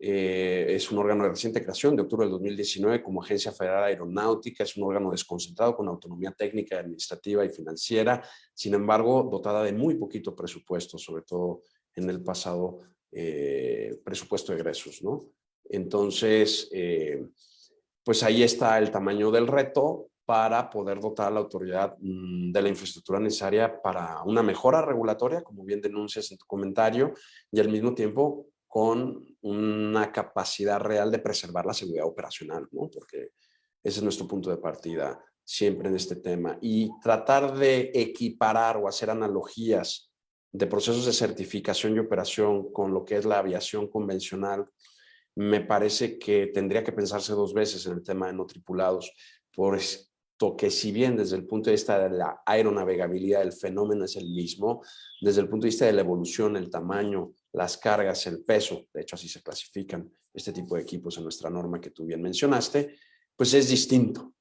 es un órgano de reciente creación, de octubre del 2019, como Agencia Federal Aeronáutica. Es un órgano desconcentrado con autonomía técnica, administrativa y financiera, sin embargo, dotada de muy poquito presupuesto, sobre todo en el pasado presupuesto de egresos, ¿no? Entonces, pues ahí está el tamaño del reto para poder dotar a la autoridad de la infraestructura necesaria para una mejora regulatoria, como bien denuncias en tu comentario, y al mismo tiempo con una capacidad real de preservar la seguridad operacional, ¿no? Porque ese es nuestro punto de partida siempre en este tema. Y tratar de equiparar o hacer analogías de procesos de certificación y operación con lo que es la aviación convencional, me parece que tendría que pensarse dos veces en el tema de no tripulados, puesto que si bien desde el punto de vista de la aeronavegabilidad el fenómeno es el mismo, desde el punto de vista de la evolución, el tamaño, las cargas, el peso, de hecho así se clasifican este tipo de equipos en nuestra norma que tú bien mencionaste, pues es distinto.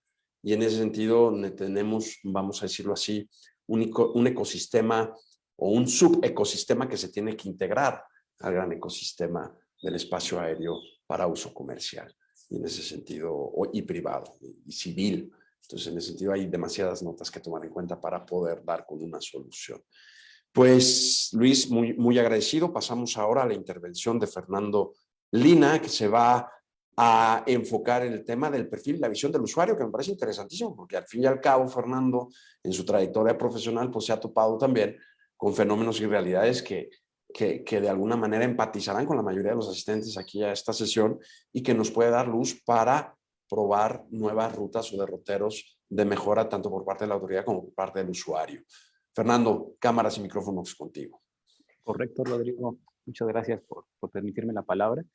Y en ese sentido tenemos, vamos a decirlo así, un ecosistema o un subecosistema que se tiene que integrar al gran ecosistema del espacio aéreo para uso comercial, y en ese sentido, y privado, y civil. Entonces, en ese sentido, hay demasiadas notas que tomar en cuenta para poder dar con una solución. Pues, Luis, muy agradecido. Pasamos ahora a la intervención de Fernando Lina, que se va a enfocar en el tema del perfil y la visión del usuario, que me parece interesantísimo, porque al fin y al cabo, Fernando, en su trayectoria profesional, pues se ha topado también con fenómenos y realidades que de alguna manera empatizarán con la mayoría de los asistentes aquí a esta sesión y que nos puede dar luz para probar nuevas rutas o derroteros de mejora tanto por parte de la autoridad como por parte del usuario. Fernando, cámaras y micrófonos contigo. Correcto, Rodrigo. Muchas gracias por permitirme la palabra.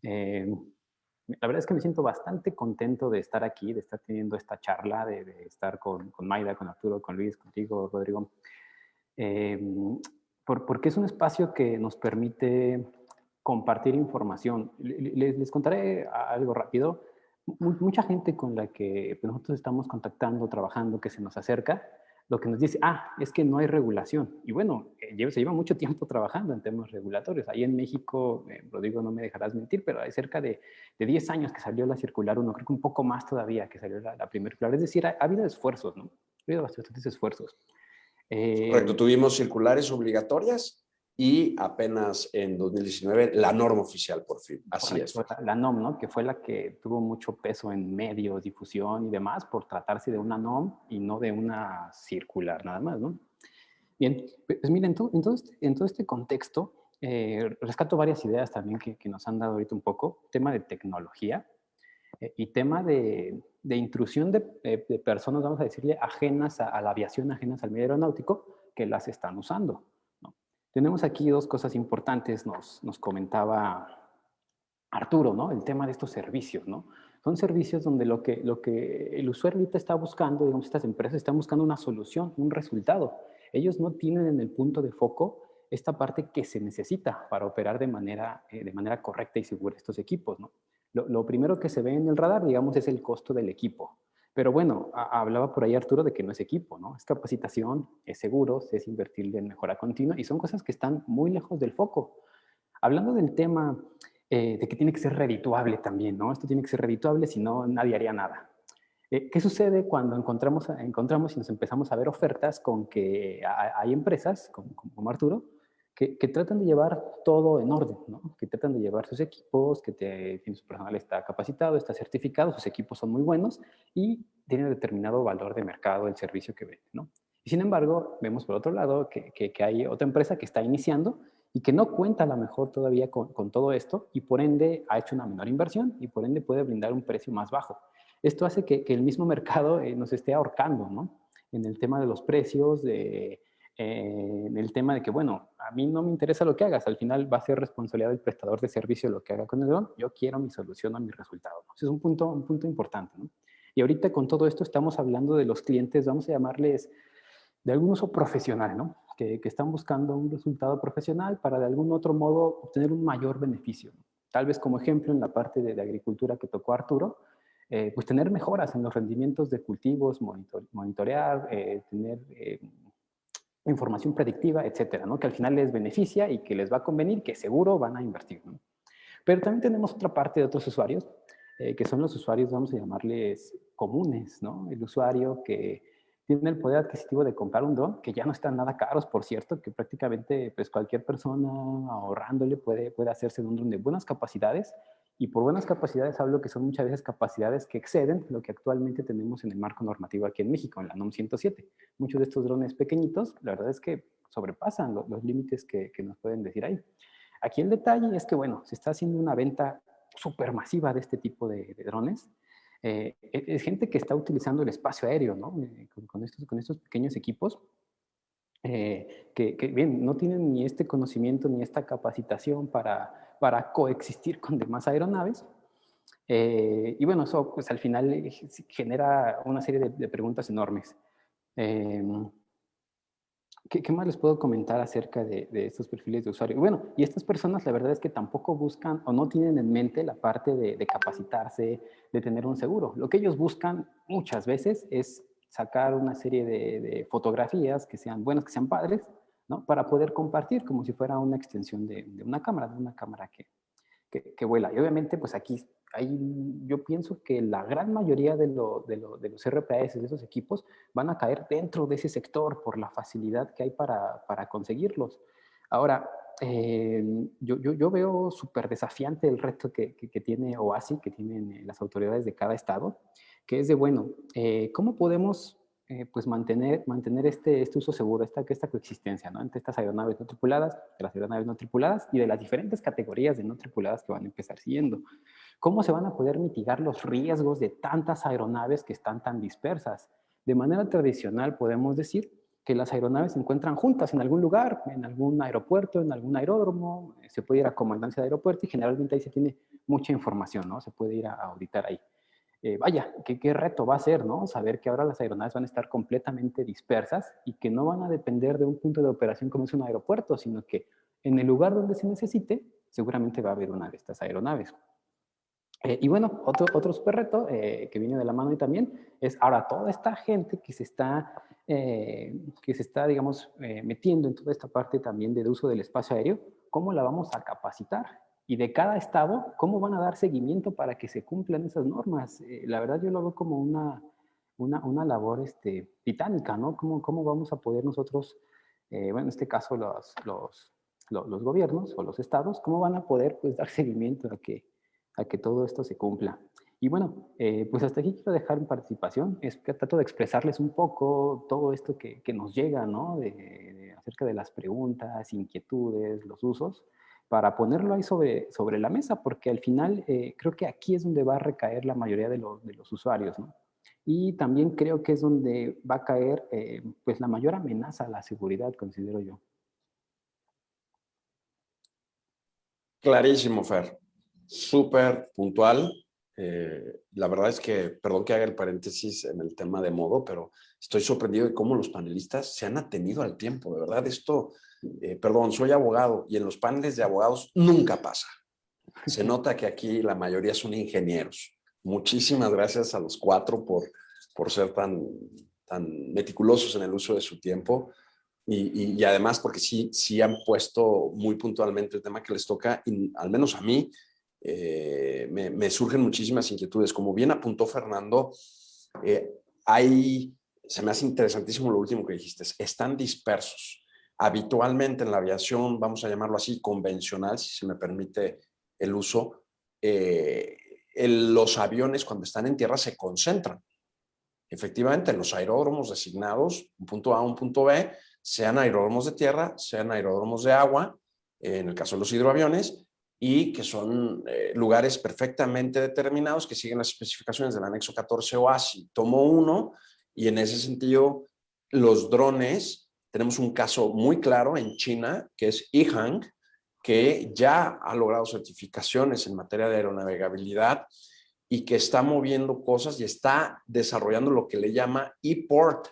La verdad es que me siento bastante contento de estar aquí, de estar teniendo esta charla, de estar con Mayda, con Arturo, con Luis, contigo, Rodrigo. Porque es un espacio que nos permite compartir información. Les contaré algo rápido. Mucha gente con la que nosotros estamos contactando, trabajando, que se nos acerca, lo que nos dice, es que no hay regulación. Y bueno, se lleva mucho tiempo trabajando en temas regulatorios. Ahí en México, Rodrigo, no me dejarás mentir, pero hay cerca de 10 años que salió la circular 1, creo que un poco más todavía que salió la primera circular. Es decir, ha habido esfuerzos, ¿no? Ha habido bastantes esfuerzos. Correcto, tuvimos circulares obligatorias y apenas en 2019 la norma oficial por fin. Así correcto, es. la NOM, ¿no? Que fue la que tuvo mucho peso en medios, difusión y demás por tratarse de una NOM y no de una circular nada más, ¿no? Bien, pues miren, en todo este contexto, rescato varias ideas también que nos han dado ahorita un poco. Tema de tecnología y tema de intrusión de personas, vamos a decirle, ajenas a la aviación, ajenas al medio aeronáutico, que las están usando, ¿no? Tenemos aquí dos cosas importantes, nos comentaba Arturo, ¿no? El tema de estos servicios, ¿no? Son servicios donde lo que el usuario ahorita está buscando, digamos, estas empresas están buscando una solución, un resultado. Ellos no tienen en el punto de foco esta parte que se necesita para operar de manera correcta y segura estos equipos, ¿no? Lo primero que se ve en el radar, digamos, es el costo del equipo. Pero bueno, hablaba por ahí Arturo de que no es equipo, ¿no? Es capacitación, es seguros, es invertir en mejora continua y son cosas que están muy lejos del foco. Hablando del tema de que tiene que ser redituable también, ¿no? Esto tiene que ser redituable, si no, nadie haría nada. ¿Qué sucede cuando encontramos y nos empezamos a ver ofertas con que hay empresas, como Arturo, que tratan de llevar todo en orden, ¿no? Que tratan de llevar sus equipos, su personal está capacitado, está certificado, sus equipos son muy buenos y tienen determinado valor de mercado el servicio que venden, ¿no? Y sin embargo, vemos por otro lado que hay otra empresa que está iniciando y que no cuenta a lo mejor todavía con todo esto y por ende ha hecho una menor inversión y por ende puede brindar un precio más bajo. Esto hace que el mismo mercado nos esté ahorcando, ¿no? En el tema de los precios, en el tema de que, bueno, a mí no me interesa lo que hagas, al final va a ser responsabilidad del prestador de servicio lo que haga con el dron, yo quiero mi solución o mi resultado, ¿no? Ese es un punto importante, ¿no? Y ahorita con todo esto estamos hablando de los clientes, vamos a llamarles de algún uso profesional, ¿no? Que están buscando un resultado profesional para de algún otro modo obtener un mayor beneficio, ¿no? Tal vez como ejemplo en la parte de agricultura que tocó Arturo, pues tener mejoras en los rendimientos de cultivos, monitorear, tener información predictiva, etcétera, ¿no? Que al final les beneficia y que les va a convenir, que seguro van a invertir, ¿no? Pero también tenemos otra parte de otros usuarios, que son los usuarios, vamos a llamarles comunes, ¿no? El usuario que tiene el poder adquisitivo de comprar un dron, que ya no están nada caros, por cierto, que prácticamente pues, cualquier persona ahorrándole puede hacerse de un dron de buenas capacidades. Y por buenas capacidades hablo que son muchas veces capacidades que exceden lo que actualmente tenemos en el marco normativo aquí en México, en la NOM 107. Muchos de estos drones pequeñitos, la verdad es que sobrepasan los límites que nos pueden decir ahí. Aquí el detalle es que, bueno, se está haciendo una venta súper masiva de este tipo de drones. Es gente que está utilizando el espacio aéreo, ¿no? Con estos pequeños equipos. Que bien, no tienen ni este conocimiento ni esta capacitación para coexistir con demás aeronaves. Y bueno, eso pues al final genera una serie de preguntas enormes. ¿Qué más les puedo comentar acerca de estos perfiles de usuario? Bueno, y estas personas la verdad es que tampoco buscan o no tienen en mente la parte de capacitarse, de tener un seguro. Lo que ellos buscan muchas veces es sacar una serie de fotografías que sean buenas, que sean padres, ¿no? Para poder compartir como si fuera una extensión de una cámara que vuela. Y obviamente, pues aquí yo pienso que la gran mayoría de los RPAS, de esos equipos, van a caer dentro de ese sector por la facilidad que hay para conseguirlos. Ahora, yo veo súper desafiante el reto que tiene OASI, que tienen las autoridades de cada estado, que es de, bueno, ¿cómo podemos pues mantener este uso seguro, esta coexistencia, ¿no? Entre estas aeronaves no tripuladas, de las aeronaves no tripuladas y de las diferentes categorías de no tripuladas que van a empezar siguiendo? ¿Cómo se van a poder mitigar los riesgos de tantas aeronaves que están tan dispersas? De manera tradicional podemos decir que las aeronaves se encuentran juntas en algún lugar, en algún aeropuerto, en algún aeródromo, se puede ir a comandancia de aeropuerto y generalmente ahí se tiene mucha información, ¿no? Se puede ir a auditar ahí. Vaya, ¿qué reto va a ser, ¿no? Saber que ahora las aeronaves van a estar completamente dispersas y que no van a depender de un punto de operación como es un aeropuerto, sino que en el lugar donde se necesite, seguramente va a haber una de estas aeronaves. Y bueno, otro super reto que viene de la mano y también es ahora toda esta gente que se está, digamos, metiendo en toda esta parte también de uso del espacio aéreo, ¿cómo la vamos a capacitar? Y de cada estado, ¿cómo van a dar seguimiento para que se cumplan esas normas? La verdad yo lo veo como una labor titánica, ¿no? ¿Cómo vamos a poder nosotros, bueno, en este caso los gobiernos o los estados, cómo van a poder pues dar seguimiento a que todo esto se cumpla? Y bueno, pues hasta aquí quiero dejar en participación. Es que trato de expresarles un poco todo esto que nos llega, ¿no? Acerca de las preguntas, inquietudes, los usos, para ponerlo ahí sobre la mesa, porque al final creo que aquí es donde va a recaer la mayoría de los usuarios, ¿no? Y también creo que es donde va a caer pues la mayor amenaza a la seguridad, considero yo. Clarísimo, Fer. Súper puntual. La verdad es que, perdón que haga el paréntesis en el tema de modo, pero estoy sorprendido de cómo los panelistas se han atenido al tiempo. De verdad, esto, perdón, soy abogado y en los paneles de abogados nunca pasa. Se nota que aquí la mayoría son ingenieros. Muchísimas gracias a los cuatro por ser tan meticulosos en el uso de su tiempo. Y además porque sí han puesto muy puntualmente el tema que les toca, y al menos a mí me surgen muchísimas inquietudes. Como bien apuntó Fernando, se me hace interesantísimo lo último que dijiste, están dispersos. Habitualmente en la aviación, vamos a llamarlo así, convencional, si se me permite el uso, los aviones cuando están en tierra se concentran. Efectivamente, en los aeródromos designados, un punto A, un punto B, sean aeródromos de tierra, sean aeródromos de agua, en el caso de los hidroaviones, y que son lugares perfectamente determinados que siguen las especificaciones del anexo 14 OASI, tomo 1, y en ese sentido los drones Tenemos un caso muy claro en China, que es EHang, que ya ha logrado certificaciones en materia de aeronavegabilidad y que está moviendo cosas y está desarrollando lo que le llama ePort,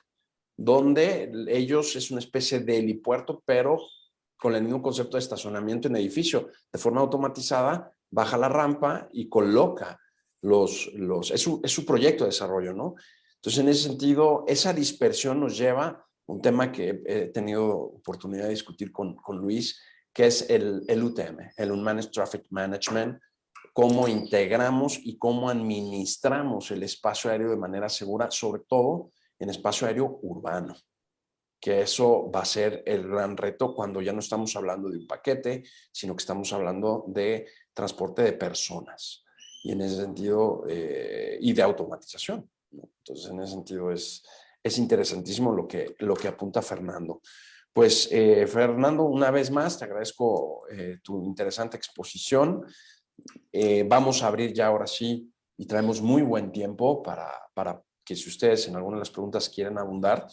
donde ellos es una especie de helipuerto, pero con el mismo concepto de estacionamiento en edificio. De forma automatizada, baja la rampa y coloca es su proyecto de desarrollo, ¿no? Entonces, en ese sentido, esa dispersión nos lleva a un tema que he tenido oportunidad de discutir con Luis, que es el UTM, el Unmanaged Traffic Management, cómo integramos y cómo administramos el espacio aéreo de manera segura, sobre todo en espacio aéreo urbano, que eso va a ser el gran reto cuando ya no estamos hablando de un paquete, sino que estamos hablando de transporte de personas. Y en ese sentido, y de automatización, ¿no? Entonces, en ese sentido es interesantísimo lo que apunta Fernando. Pues, Fernando, una vez más, te agradezco tu interesante exposición. Vamos a abrir ya ahora sí, y traemos muy buen tiempo para que si ustedes en alguna de las preguntas quieren abundar,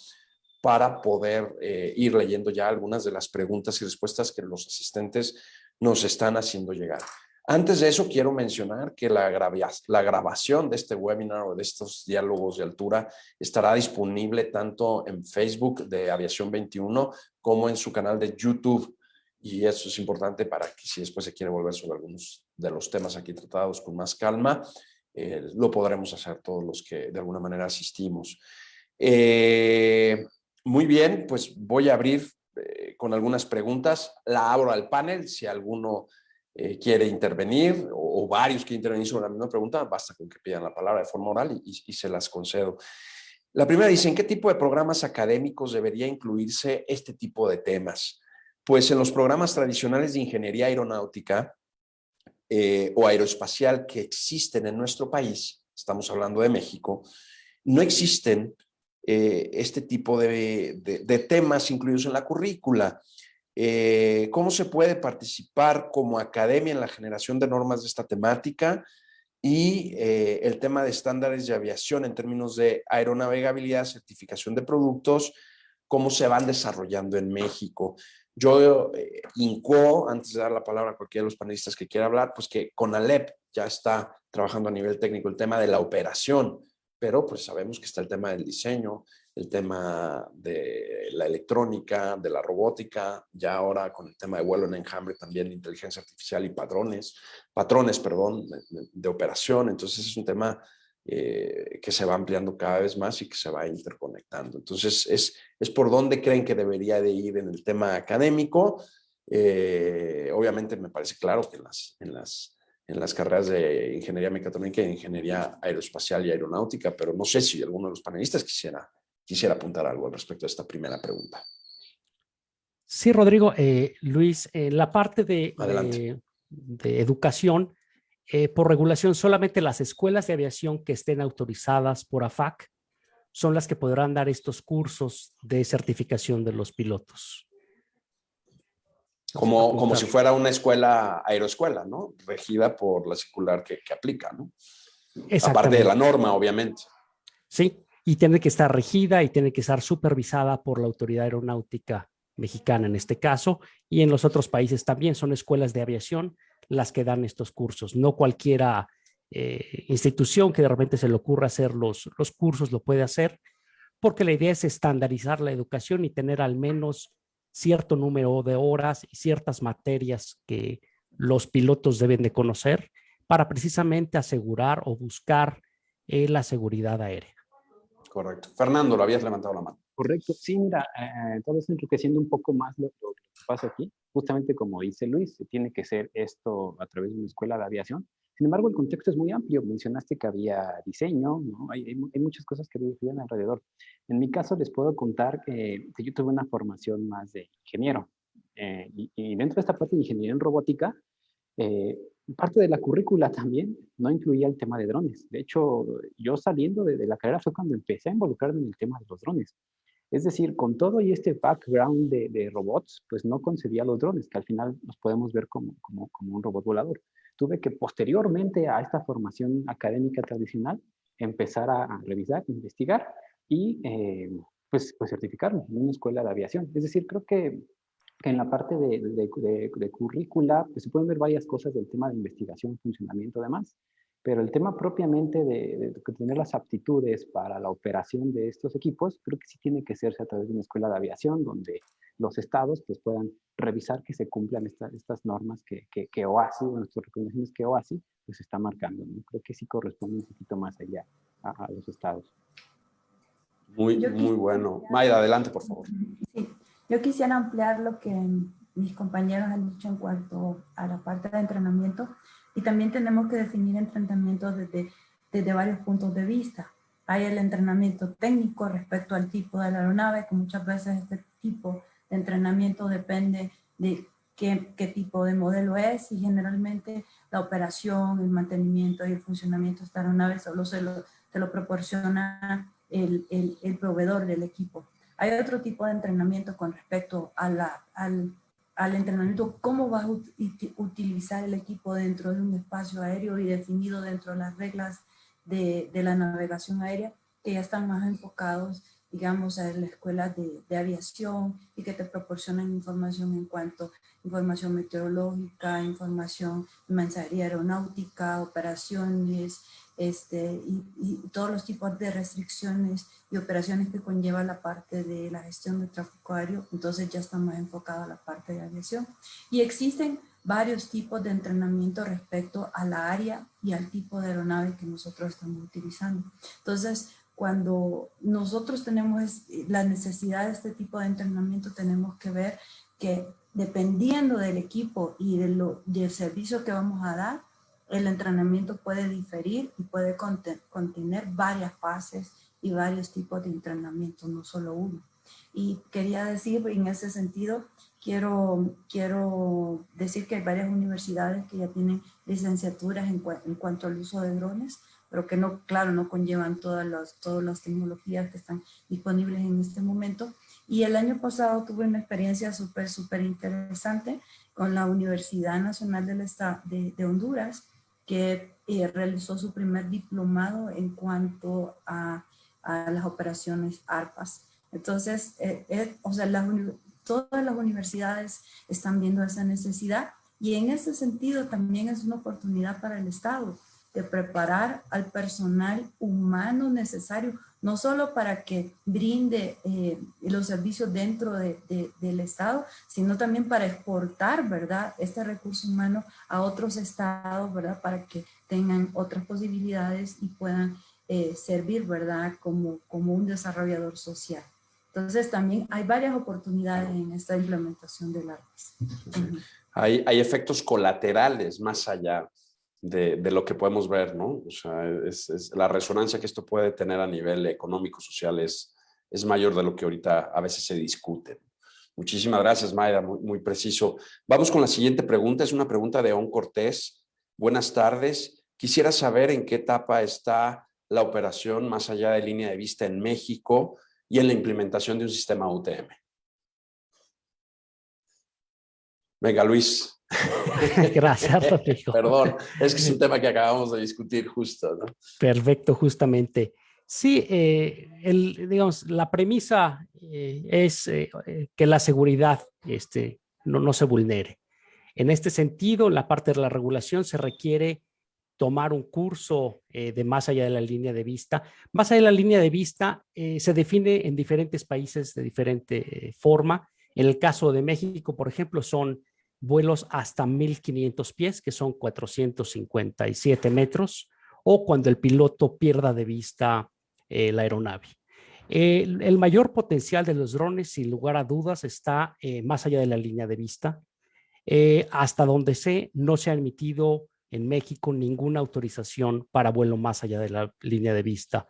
para poder ir leyendo ya algunas de las preguntas y respuestas que los asistentes nos están haciendo llegar. Antes de eso, quiero mencionar que la grabación de este webinar o de estos diálogos de altura estará disponible tanto en Facebook de Aviación 21 como en su canal de YouTube. Y eso es importante para que si después se quiere volver sobre algunos de los temas aquí tratados con más calma, lo podremos hacer todos los que de alguna manera asistimos. Muy bien, pues voy a abrir con algunas preguntas. La abro al panel. Si alguno quiere intervenir o varios quieren intervenir sobre la misma pregunta, basta con que pidan la palabra de forma oral y se las concedo. La primera dice, ¿en qué tipo de programas académicos debería incluirse este tipo de temas? Pues en los programas tradicionales de ingeniería aeronáutica o aeroespacial que existen en nuestro país, estamos hablando de México, no existen este tipo de temas incluidos en la currícula. ¿Cómo se puede participar como academia en la generación de normas de esta temática? Y el tema de estándares de aviación en términos de aeronavegabilidad, certificación de productos, cómo se van desarrollando en México. Yo incuo, antes de dar la palabra a cualquiera de los panelistas que quiera hablar, pues que CONALEP ya está trabajando a nivel técnico el tema de la operación, pero pues sabemos que está el tema del diseño, el tema de la electrónica, de la robótica, ya ahora con el tema de vuelo en enjambre también de inteligencia artificial y patrones, de operación. Entonces es un tema que se va ampliando cada vez más y que se va interconectando. Entonces es por dónde creen que debería de ir en el tema académico. Obviamente me parece claro que en las carreras de ingeniería mecatrónica y ingeniería aeroespacial y aeronáutica, pero no sé si alguno de los panelistas quisiera apuntar algo al respecto de esta primera pregunta. Sí, Rodrigo. Luis, la parte Adelante. de educación, por regulación, solamente las escuelas de aviación que estén autorizadas por AFAC son las que podrán dar estos cursos de certificación de los pilotos. Como si fuera una escuela, aeroescuela, ¿no? Regida por la circular que aplica, ¿no? Aparte de la norma, obviamente. Sí, y tiene que estar regida y tiene que estar supervisada por la Autoridad Aeronáutica Mexicana en este caso, y en los otros países también son escuelas de aviación las que dan estos cursos. No cualquiera institución que de repente se le ocurra hacer los cursos lo puede hacer, porque la idea es estandarizar la educación y tener al menos cierto número de horas y ciertas materias que los pilotos deben de conocer para precisamente asegurar o buscar la seguridad aérea. Correcto. Fernando, lo habías levantado la mano. Correcto. Sí, mira, tal vez enriqueciendo un poco más lo que pasa aquí. Justamente como dice Luis, tiene que ser esto a través de una escuela de aviación. Sin embargo, el contexto es muy amplio. Mencionaste que había diseño, ¿no? Hay muchas cosas que giran alrededor. En mi caso, les puedo contar que yo tuve una formación más de ingeniero. Y dentro de esta parte de ingeniería en robótica, parte de la currícula también no incluía el tema de drones. De hecho, yo saliendo de la carrera fue cuando empecé a involucrarme en el tema de los drones. Es decir, con todo y este background de robots, pues no concebía los drones, que al final los podemos ver como un robot volador. Tuve que posteriormente a esta formación académica tradicional empezar a revisar, investigar y pues certificarme en una escuela de aviación. Es decir, creo que en la parte de currícula pues, se pueden ver varias cosas del tema de investigación, funcionamiento, demás, pero el tema propiamente de tener las aptitudes para la operación de estos equipos, creo que sí tiene que hacerse a través de una escuela de aviación donde los estados pues, puedan revisar que se cumplan estas normas que OASI, o nuestras recomendaciones que OASI, pues está marcando, ¿no? Creo que sí corresponde un poquito más allá a los estados. Muy bueno. Mayda, adelante, por favor. Sí, yo quisiera ampliar lo que mis compañeros han dicho en cuanto a la parte de entrenamiento, y también tenemos que definir entrenamiento desde varios puntos de vista. Hay el entrenamiento técnico respecto al tipo de la aeronave, que muchas veces este tipo de entrenamiento depende de qué tipo de modelo es, y generalmente la operación, el mantenimiento y el funcionamiento de esta aeronave solo te lo proporciona el proveedor del equipo. Hay otro tipo de entrenamiento con respecto al entrenamiento, cómo vas a utilizar el equipo dentro de un espacio aéreo y definido dentro de las reglas de la navegación aérea, que ya están más enfocados, digamos, a la escuela de aviación, y que te proporcionan información en cuanto a información meteorológica, información de mensajería aeronáutica, operaciones, y todos los tipos de restricciones y operaciones que conlleva la parte de la gestión de tráfico aéreo. Entonces ya está más enfocado a la parte de aviación. Y existen varios tipos de entrenamiento respecto a la área y al tipo de aeronave que nosotros estamos utilizando. Entonces, cuando nosotros tenemos la necesidad de este tipo de entrenamiento, tenemos que ver que dependiendo del equipo y del servicio que vamos a dar, el entrenamiento puede diferir y puede contener varias fases y varios tipos de entrenamiento, no solo uno. Y quería decir, en ese sentido, quiero decir que hay varias universidades que ya tienen licenciaturas en cuanto al uso de drones, pero que no, claro, no conllevan todas las tecnologías que están disponibles en este momento. Y el año pasado tuve una experiencia súper interesante con la Universidad Nacional de Honduras, que realizó su primer diplomado en cuanto a las operaciones ARPAs. Entonces, o sea, todas las universidades están viendo esa necesidad, y en ese sentido también es una oportunidad para el Estado de preparar al personal humano necesario, no solo para que brinde los servicios dentro del Estado, sino también para exportar, ¿verdad?, este recurso humano a otros estados, ¿verdad?, para que tengan otras posibilidades y puedan servir, ¿verdad?, como un desarrollador social. Entonces también hay varias oportunidades en esta implementación del ARPAS. Sí. Hay efectos colaterales más allá de lo que podemos ver, ¿no? O sea, la resonancia que esto puede tener a nivel económico, social, es mayor de lo que ahorita a veces se discute. Muchísimas gracias, Mayda, muy preciso. Vamos con la siguiente pregunta, es una pregunta de On Cortés. Buenas tardes. Quisiera saber en qué etapa está la operación más allá de línea de vista en México y en la implementación de un sistema UTM. Venga, Luis. Gracias, Rodrigo. Perdón, es que es un tema que acabamos de discutir justo, ¿no? Perfecto, justamente. Sí, digamos, la premisa es que la seguridad no se vulnere. En este sentido, la parte de la regulación se requiere tomar un curso de más allá de la línea de vista. Más allá de la línea de vista se define en diferentes países de diferente forma. En el caso de México, por ejemplo, son vuelos hasta 1,500 pies, que son 457 metros, o cuando el piloto pierda de vista la aeronave. El mayor potencial de los drones, sin lugar a dudas, está más allá de la línea de vista. Hasta donde sé, no se ha emitido en México ninguna autorización para vuelo más allá de la línea de vista.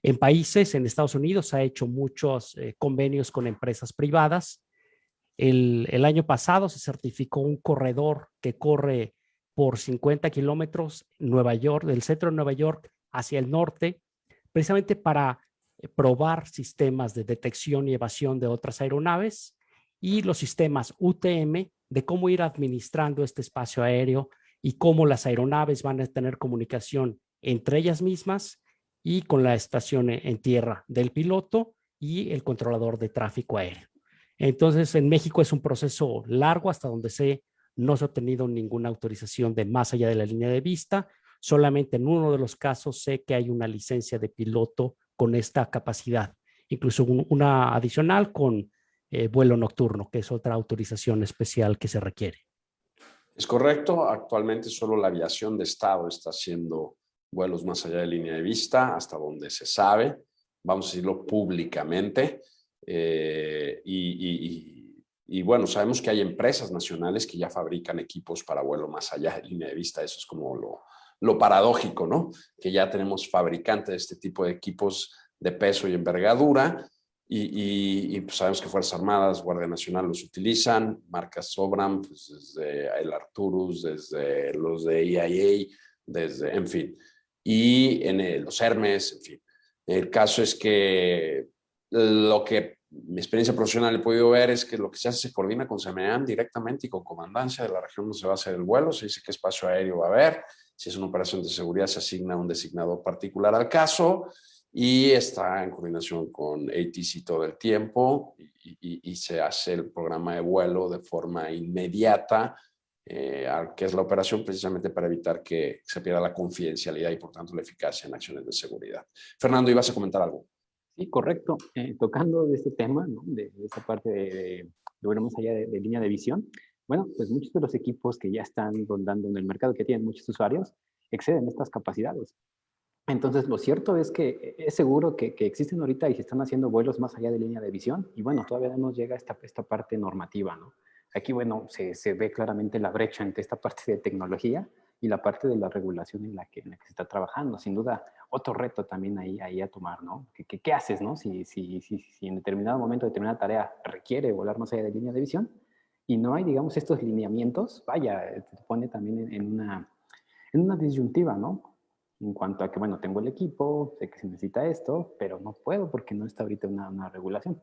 En países, en Estados Unidos, se ha hecho muchos convenios con empresas privadas. El año pasado se certificó un corredor que corre por 50 kilómetros Nueva York, del centro de Nueva York hacia el norte, precisamente para probar sistemas de detección y evasión de otras aeronaves y los sistemas UTM de cómo ir administrando este espacio aéreo y cómo las aeronaves van a tener comunicación entre ellas mismas y con la estación en tierra del piloto y el controlador de tráfico aéreo. Entonces, en México es un proceso largo, hasta donde sé, no se ha obtenido ninguna autorización de más allá de la línea de vista. Solamente en uno de los casos sé que hay una licencia de piloto con esta capacidad, incluso una adicional con vuelo nocturno, que es otra autorización especial que se requiere. Es correcto, actualmente solo la aviación de Estado está haciendo vuelos más allá de línea de vista, hasta donde se sabe, vamos a decirlo públicamente, y bueno, sabemos que hay empresas nacionales que ya fabrican equipos para vuelo más allá de línea de vista. Eso es como lo paradójico, ¿no? Que ya tenemos fabricantes de este tipo de equipos de peso y envergadura, y pues sabemos que Fuerzas Armadas, Guardia Nacional los utilizan, marcas sobran, pues desde el Arturus, desde los de EIA, desde, en fin, y los Hermes, en fin. El caso es que lo que mi experiencia profesional he podido ver es que lo que se hace se coordina con CEMEAN directamente y con comandancia de la región donde se va a hacer el vuelo. Se dice qué espacio aéreo va a haber. Si es una operación de seguridad, se asigna un designador particular al caso y está en coordinación con ATC todo el tiempo y se hace el programa de vuelo de forma inmediata, que es la operación precisamente para evitar que se pierda la confidencialidad y por tanto la eficacia en acciones de seguridad. Fernando, ¿ibas a comentar algo? Sí, correcto. Tocando de este tema, ¿no? de esta parte de bueno, más allá de línea de visión, bueno, pues muchos de los equipos que ya están rondando en el mercado, que tienen muchos usuarios, exceden estas capacidades. Entonces, lo cierto es que es seguro que existen ahorita y se están haciendo vuelos más allá de línea de visión, y bueno, todavía no nos llega esta parte normativa, ¿no? Aquí, bueno, se ve claramente la brecha entre esta parte de tecnología y la parte de la regulación en la que se está trabajando. Sin duda, otro reto también ahí a tomar, ¿no? ¿Qué haces, no? Si en determinado momento, determinada tarea requiere volar más allá de línea de visión y no hay, digamos, estos lineamientos, vaya, te pone también en una disyuntiva, ¿no? En cuanto a que, bueno, tengo el equipo, sé que se necesita esto, pero no puedo porque no está ahorita una regulación.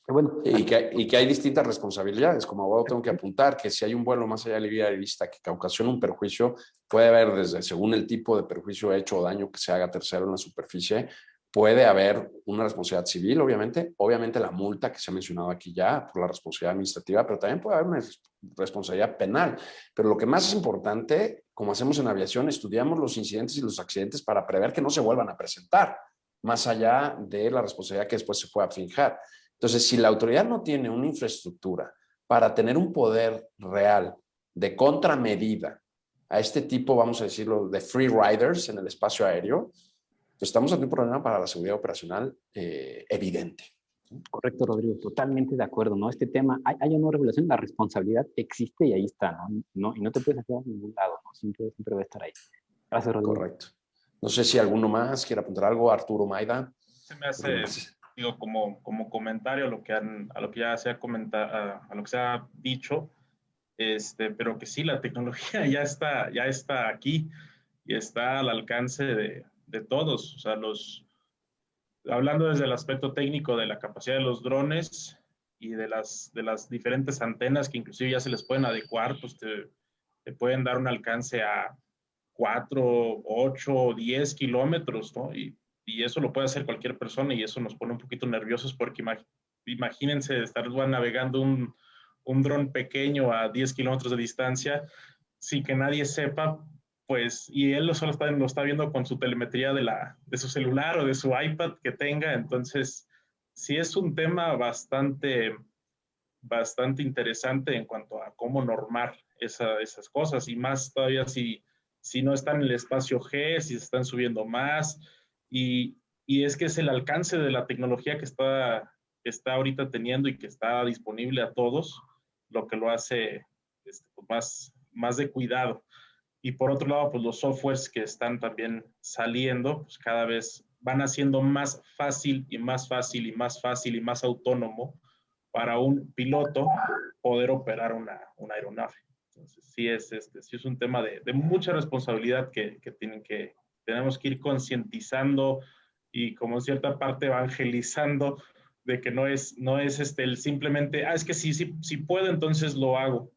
Bueno, y que hay distintas responsabilidades. Como abogado tengo que apuntar que si hay un vuelo más allá de la línea de vista que ocasiona un perjuicio, puede haber desde, según el tipo de perjuicio hecho o daño que se haga tercero en la superficie, puede haber una responsabilidad civil, obviamente la multa que se ha mencionado aquí ya por la responsabilidad administrativa, pero también puede haber una responsabilidad penal. Pero lo que más es importante, como hacemos en aviación, estudiamos los incidentes y los accidentes para prever que no se vuelvan a presentar, más allá de la responsabilidad que después se pueda fijar. Entonces, si la autoridad no tiene una infraestructura para tener un poder real de contramedida a este tipo, vamos a decirlo, de free riders en el espacio aéreo, pues estamos ante un problema para la seguridad operacional evidente. Correcto, Rodrigo, totalmente de acuerdo, ¿no? Este tema, hay una regulación, la responsabilidad existe y ahí está, ¿no? Y no te puedes hacer a ningún lado, ¿no? Siempre va a estar ahí. Gracias, Rodrigo. Correcto. No sé si alguno más quiere apuntar algo, Arturo Maida. Se me hace, digo, como comentario a lo que ya se ha comentado, a lo que se ha dicho, pero que sí, la tecnología ya está aquí y está al alcance de todos. O sea, hablando desde el aspecto técnico de la capacidad de los drones y de las diferentes antenas que inclusive ya se les pueden adecuar, pues te pueden dar un alcance a 4, 8, 10 kilómetros, ¿no? Y eso lo puede hacer cualquier persona y eso nos pone un poquito nerviosos porque imagínense estar navegando un dron pequeño a 10 kilómetros de distancia sin que nadie sepa, pues, y él solo lo está viendo con su telemetría de su celular o de su iPad que tenga. Entonces, sí es un tema bastante interesante en cuanto a cómo normar esas cosas, y más todavía si no están en el espacio G, si se están subiendo más, y es que es el alcance de la tecnología que está ahorita teniendo y que está disponible a todos, lo que lo hace más de cuidado. Y por otro lado, pues los softwares que están también saliendo, pues cada vez van haciendo más fácil y más fácil y más fácil y más autónomo para un piloto poder operar una aeronave. Entonces, sí es un tema de mucha responsabilidad que tenemos que ir concientizando y como en cierta parte evangelizando de que no es el simplemente, es que si puedo, entonces lo hago,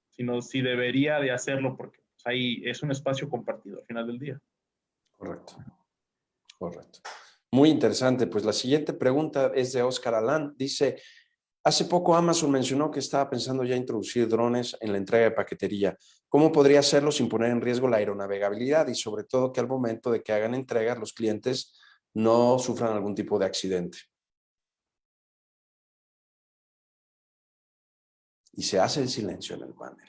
sino si debería de hacerlo porque pues, ahí es un espacio compartido al final del día. Correcto. Muy interesante. Pues la siguiente pregunta es de Oscar Alán. Dice, hace poco Amazon mencionó que estaba pensando ya introducir drones en la entrega de paquetería. ¿Cómo podría hacerlo sin poner en riesgo la aeronavegabilidad y sobre todo que al momento de que hagan entregas los clientes no sufran algún tipo de accidente? Y se hace el silencio en el panel.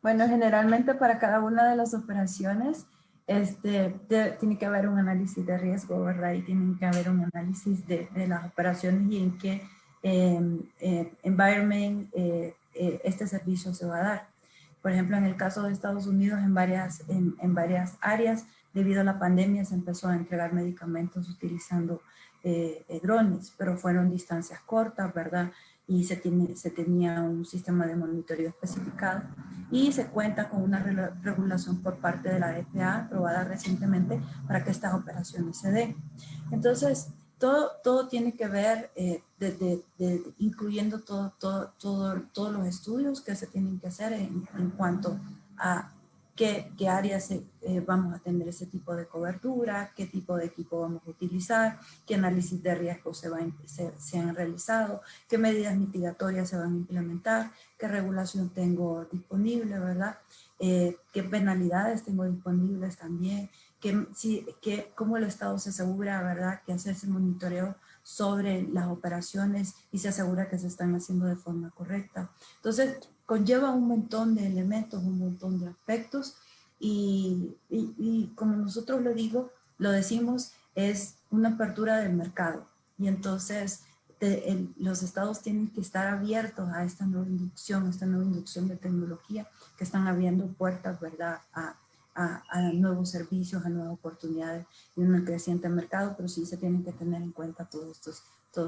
Bueno, generalmente para cada una de las operaciones tiene que haber un análisis de riesgo, ¿verdad? Y tiene que haber un análisis de las operaciones y en qué environment este servicio se va a dar. Por ejemplo, en el caso de Estados Unidos, en varias áreas, debido a la pandemia, se empezó a entregar medicamentos utilizando drones, pero fueron distancias cortas, ¿verdad? Y se tenía un sistema de monitoreo especificado y se cuenta con una regulación por parte de la FDA aprobada recientemente para que estas operaciones se den. Entonces, todo tiene que ver, incluyendo todos los estudios que se tienen que hacer en cuanto a qué áreas vamos a tener ese tipo de cobertura, qué tipo de equipo vamos a utilizar, qué análisis de riesgo se han realizado, qué medidas mitigatorias se van a implementar, qué regulación tengo disponible, ¿verdad? Qué penalidades tengo disponibles también, cómo el Estado se asegura, ¿verdad?, que hace ese monitoreo sobre las operaciones y se asegura que se están haciendo de forma correcta. Entonces, conlleva un montón de elementos, un montón de aspectos y como nosotros lo decimos, es una apertura del mercado. Y entonces los estados tienen que estar abiertos a esta nueva inducción de tecnología que están abriendo puertas, ¿verdad?, a nuevos servicios, a nuevas oportunidades y un creciente mercado, pero sí se tienen que tener en cuenta todos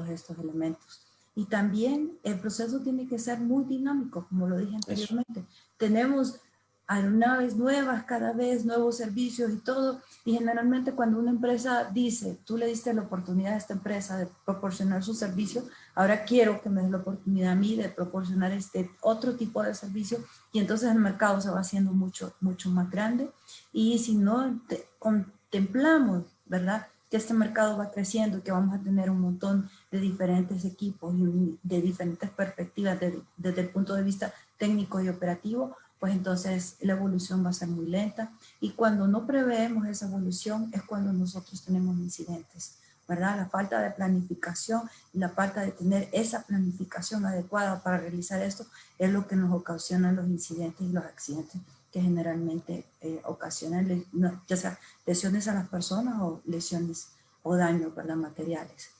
estos elementos. Y también el proceso tiene que ser muy dinámico, como lo dije anteriormente. Tenemos aeronaves nuevas cada vez, nuevos servicios y todo, y generalmente cuando una empresa dice, tú le diste la oportunidad a esta empresa de proporcionar su servicio, ahora quiero que me des la oportunidad a mí de proporcionar este otro tipo de servicio, y entonces el mercado se va haciendo mucho más grande, y si no contemplamos, ¿verdad?, que este mercado va creciendo y que vamos a tener un montón de diferentes equipos y de diferentes perspectivas desde el punto de vista técnico y operativo, pues entonces la evolución va a ser muy lenta. Y cuando no preveemos esa evolución es cuando nosotros tenemos incidentes, ¿verdad? La falta de planificación y la falta de tener esa planificación adecuada para realizar esto es lo que nos ocasiona los incidentes y los accidentes que generalmente ocasionan ya sea lesiones a las personas o lesiones o daños, ¿verdad?, materiales.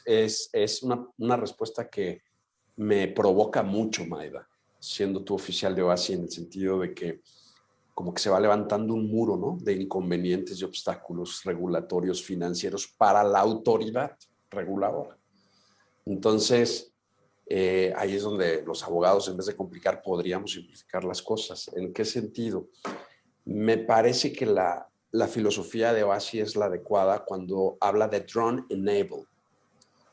Es una respuesta que me provoca mucho, Maida, siendo tu oficial de OASI, en el sentido de que como que se va levantando un muro, ¿no?, de inconvenientes y obstáculos regulatorios financieros para la autoridad reguladora. Entonces, ahí es donde los abogados, en vez de complicar, podríamos simplificar las cosas. ¿En qué sentido? Me parece que la filosofía de OASI es la adecuada cuando habla de drone enable.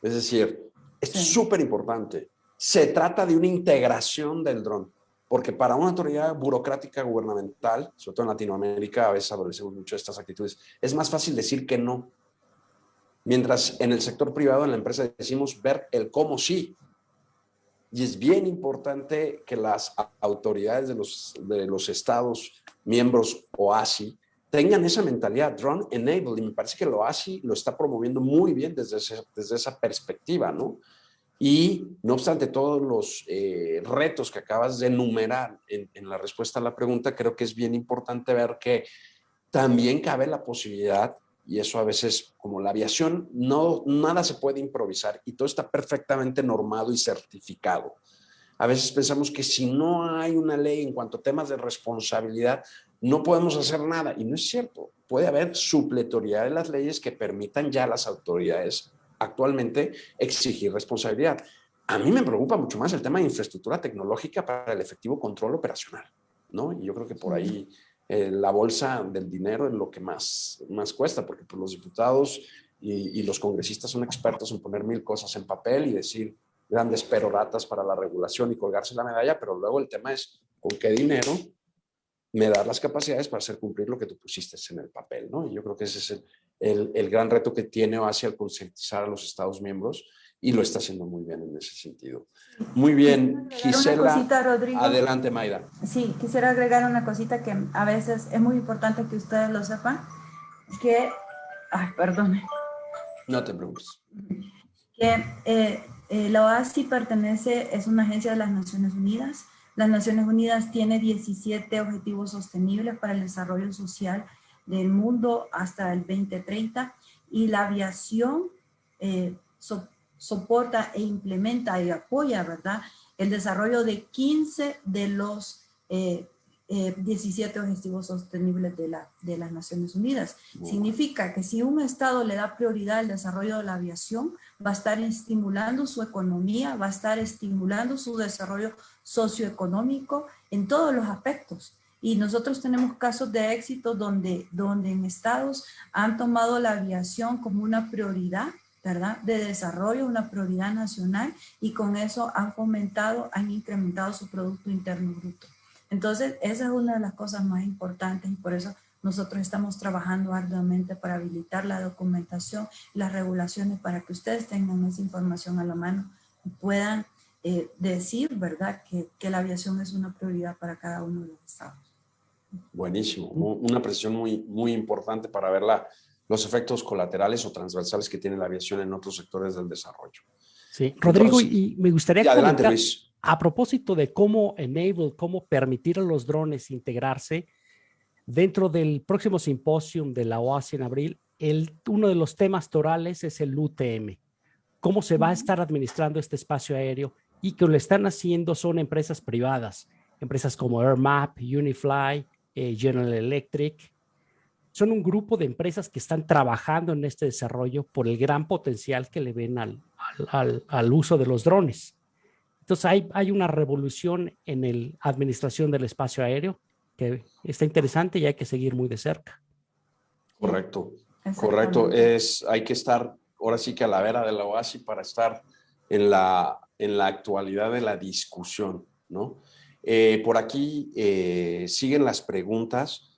Es decir, esto es súper importante. Se trata de una integración del dron, porque para una autoridad burocrática gubernamental, sobre todo en Latinoamérica, a veces adolecemos mucho de estas actitudes, es más fácil decir que no. Mientras en el sector privado, en la empresa, decimos ver el cómo sí. Y es bien importante que las autoridades de los estados miembros OASI tengan esa mentalidad, drone enable, y me parece que el OASI lo está promoviendo muy bien desde esa perspectiva, ¿no? Y no obstante todos los retos que acabas de enumerar en la respuesta a la pregunta, creo que es bien importante ver que también cabe la posibilidad, y eso a veces, como la aviación, nada se puede improvisar y todo está perfectamente normado y certificado. A veces pensamos que si no hay una ley en cuanto a temas de responsabilidad, no podemos hacer nada. Y no es cierto. Puede haber supletoriedad de las leyes que permitan ya a las autoridades actualmente exigir responsabilidad. A mí me preocupa mucho más el tema de infraestructura tecnológica para el efectivo control operacional, ¿no? Y yo creo que por ahí la bolsa del dinero es lo que más cuesta, porque pues, los diputados y los congresistas son expertos en poner 1000 cosas en papel y decir grandes peroratas para la regulación y colgarse la medalla, pero luego el tema es con qué dinero me das las capacidades para hacer cumplir lo que tú pusiste en el papel, ¿no? Y yo creo que ese es el gran reto que tiene OASI al concientizar a los Estados miembros, y lo está haciendo muy bien en ese sentido. Muy bien, Gisela. Una cosita, Rodrigo. Adelante, Mayda. Sí, quisiera agregar una cosita que a veces es muy importante que ustedes lo sepan, que, ay, perdone. No te preocupes. Que la OASI es una agencia de las Naciones Unidas. Las Naciones Unidas tiene 17 objetivos sostenibles para el desarrollo social del mundo hasta el 2030, y la aviación soporta e implementa y apoya, ¿verdad?, el desarrollo de 15 de los 17 objetivos sostenibles de las Naciones Unidas. Wow. Significa que si un Estado le da prioridad al desarrollo de la aviación, va a estar estimulando su economía, va a estar estimulando su desarrollo socioeconómico en todos los aspectos. Y nosotros tenemos casos de éxito donde en estados han tomado la aviación como una prioridad, ¿verdad?, de desarrollo, una prioridad nacional, y con eso han fomentado, han incrementado su Producto Interno Bruto. Entonces, esa es una de las cosas más importantes, y por eso nosotros estamos trabajando arduamente para habilitar la documentación, las regulaciones, para que ustedes tengan esa información a la mano y puedan decir, ¿verdad?, que la aviación es una prioridad para cada uno de los estados. Buenísimo. Una precisión muy, muy importante para ver los efectos colaterales o transversales que tiene la aviación en otros sectores del desarrollo. Sí, Rodrigo, Entonces, y me gustaría adelante, comentar, Luis. a propósito de cómo cómo permitir a los drones integrarse dentro del próximo simposio de la OASI en abril, uno de los temas torales es el UTM. Cómo se va a estar administrando este espacio aéreo, y que lo están haciendo son empresas privadas, empresas como AirMap, Unifly, General Electric. Son un grupo de empresas que están trabajando en este desarrollo por el gran potencial que le ven al uso de los drones. Entonces hay una revolución en la administración del espacio aéreo que está interesante y hay que seguir muy de cerca. Correcto, correcto. Hay que estar ahora sí que a la vera de la OASI para estar en la actualidad de la discusión, ¿no? Por aquí siguen las preguntas.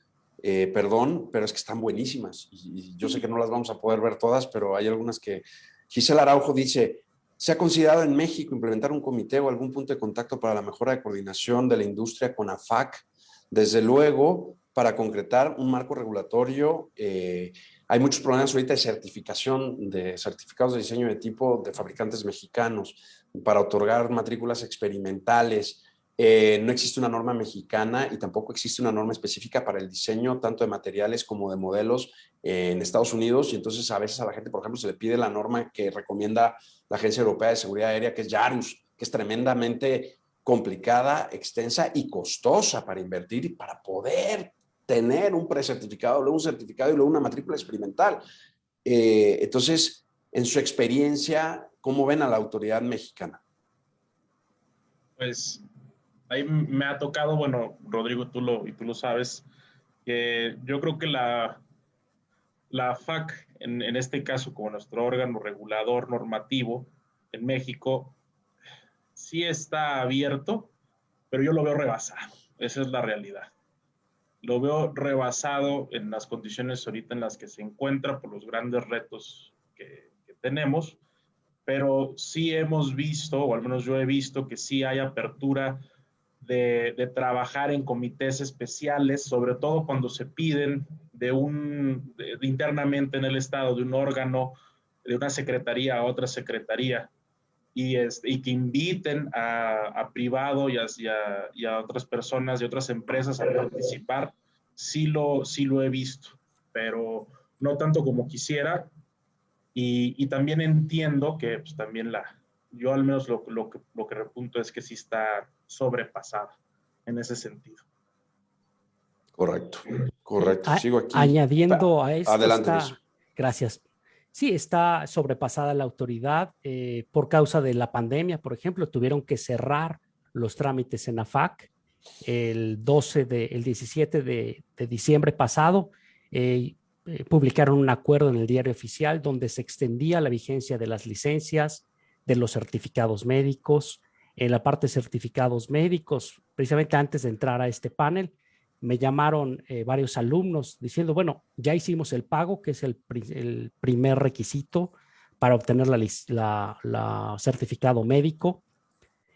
Perdón, pero es que están buenísimas y yo sé que no las vamos a poder ver todas, pero hay algunas que... Gisela Araujo dice: ¿se ha considerado en México implementar un comité o algún punto de contacto para la mejora de coordinación de la industria con AFAC? Desde luego, para concretar un marco regulatorio, hay muchos problemas ahorita de certificación, de certificados de diseño de tipo de fabricantes mexicanos, para otorgar matrículas experimentales. No existe una norma mexicana y tampoco existe una norma específica para el diseño tanto de materiales como de modelos en Estados Unidos, y entonces a veces a la gente, por ejemplo, se le pide la norma que recomienda la Agencia Europea de Seguridad Aérea, que es JARUS, que es tremendamente complicada, extensa y costosa para invertir y para poder tener un precertificado, luego un certificado y luego una matrícula experimental. Entonces, en su experiencia, ¿cómo ven a la autoridad mexicana? Pues ahí me ha tocado, bueno, Rodrigo, tú lo sabes, que yo creo que la AFAC, en este caso, como nuestro órgano regulador normativo en México, sí está abierto, pero yo lo veo rebasado. Esa es la realidad. Lo veo rebasado en las condiciones ahorita en las que se encuentra por los grandes retos que tenemos, pero sí hemos visto, o al menos yo he visto, que sí hay apertura de trabajar en comités especiales, sobre todo cuando se piden internamente en el Estado, de un órgano, de una secretaría a otra secretaría, y que inviten a privado y a otras personas y otras empresas a participar. Sí lo he visto, pero no tanto como quisiera, y también entiendo que pues, también yo al menos lo que repunto es que sí está sobrepasada en ese sentido. Correcto, correcto. Sigo aquí. Añadiendo a esto, adelante, Luis. Gracias. Sí, está sobrepasada la autoridad por causa de la pandemia. Por ejemplo, tuvieron que cerrar los trámites en AFAC el 17 de diciembre pasado. Publicaron un acuerdo en el Diario Oficial donde se extendía la vigencia de las licencias, de los certificados médicos. En la parte de certificados médicos, precisamente antes de entrar a este panel, me llamaron varios alumnos diciendo, bueno, ya hicimos el pago, que es el primer requisito para obtener la certificado médico.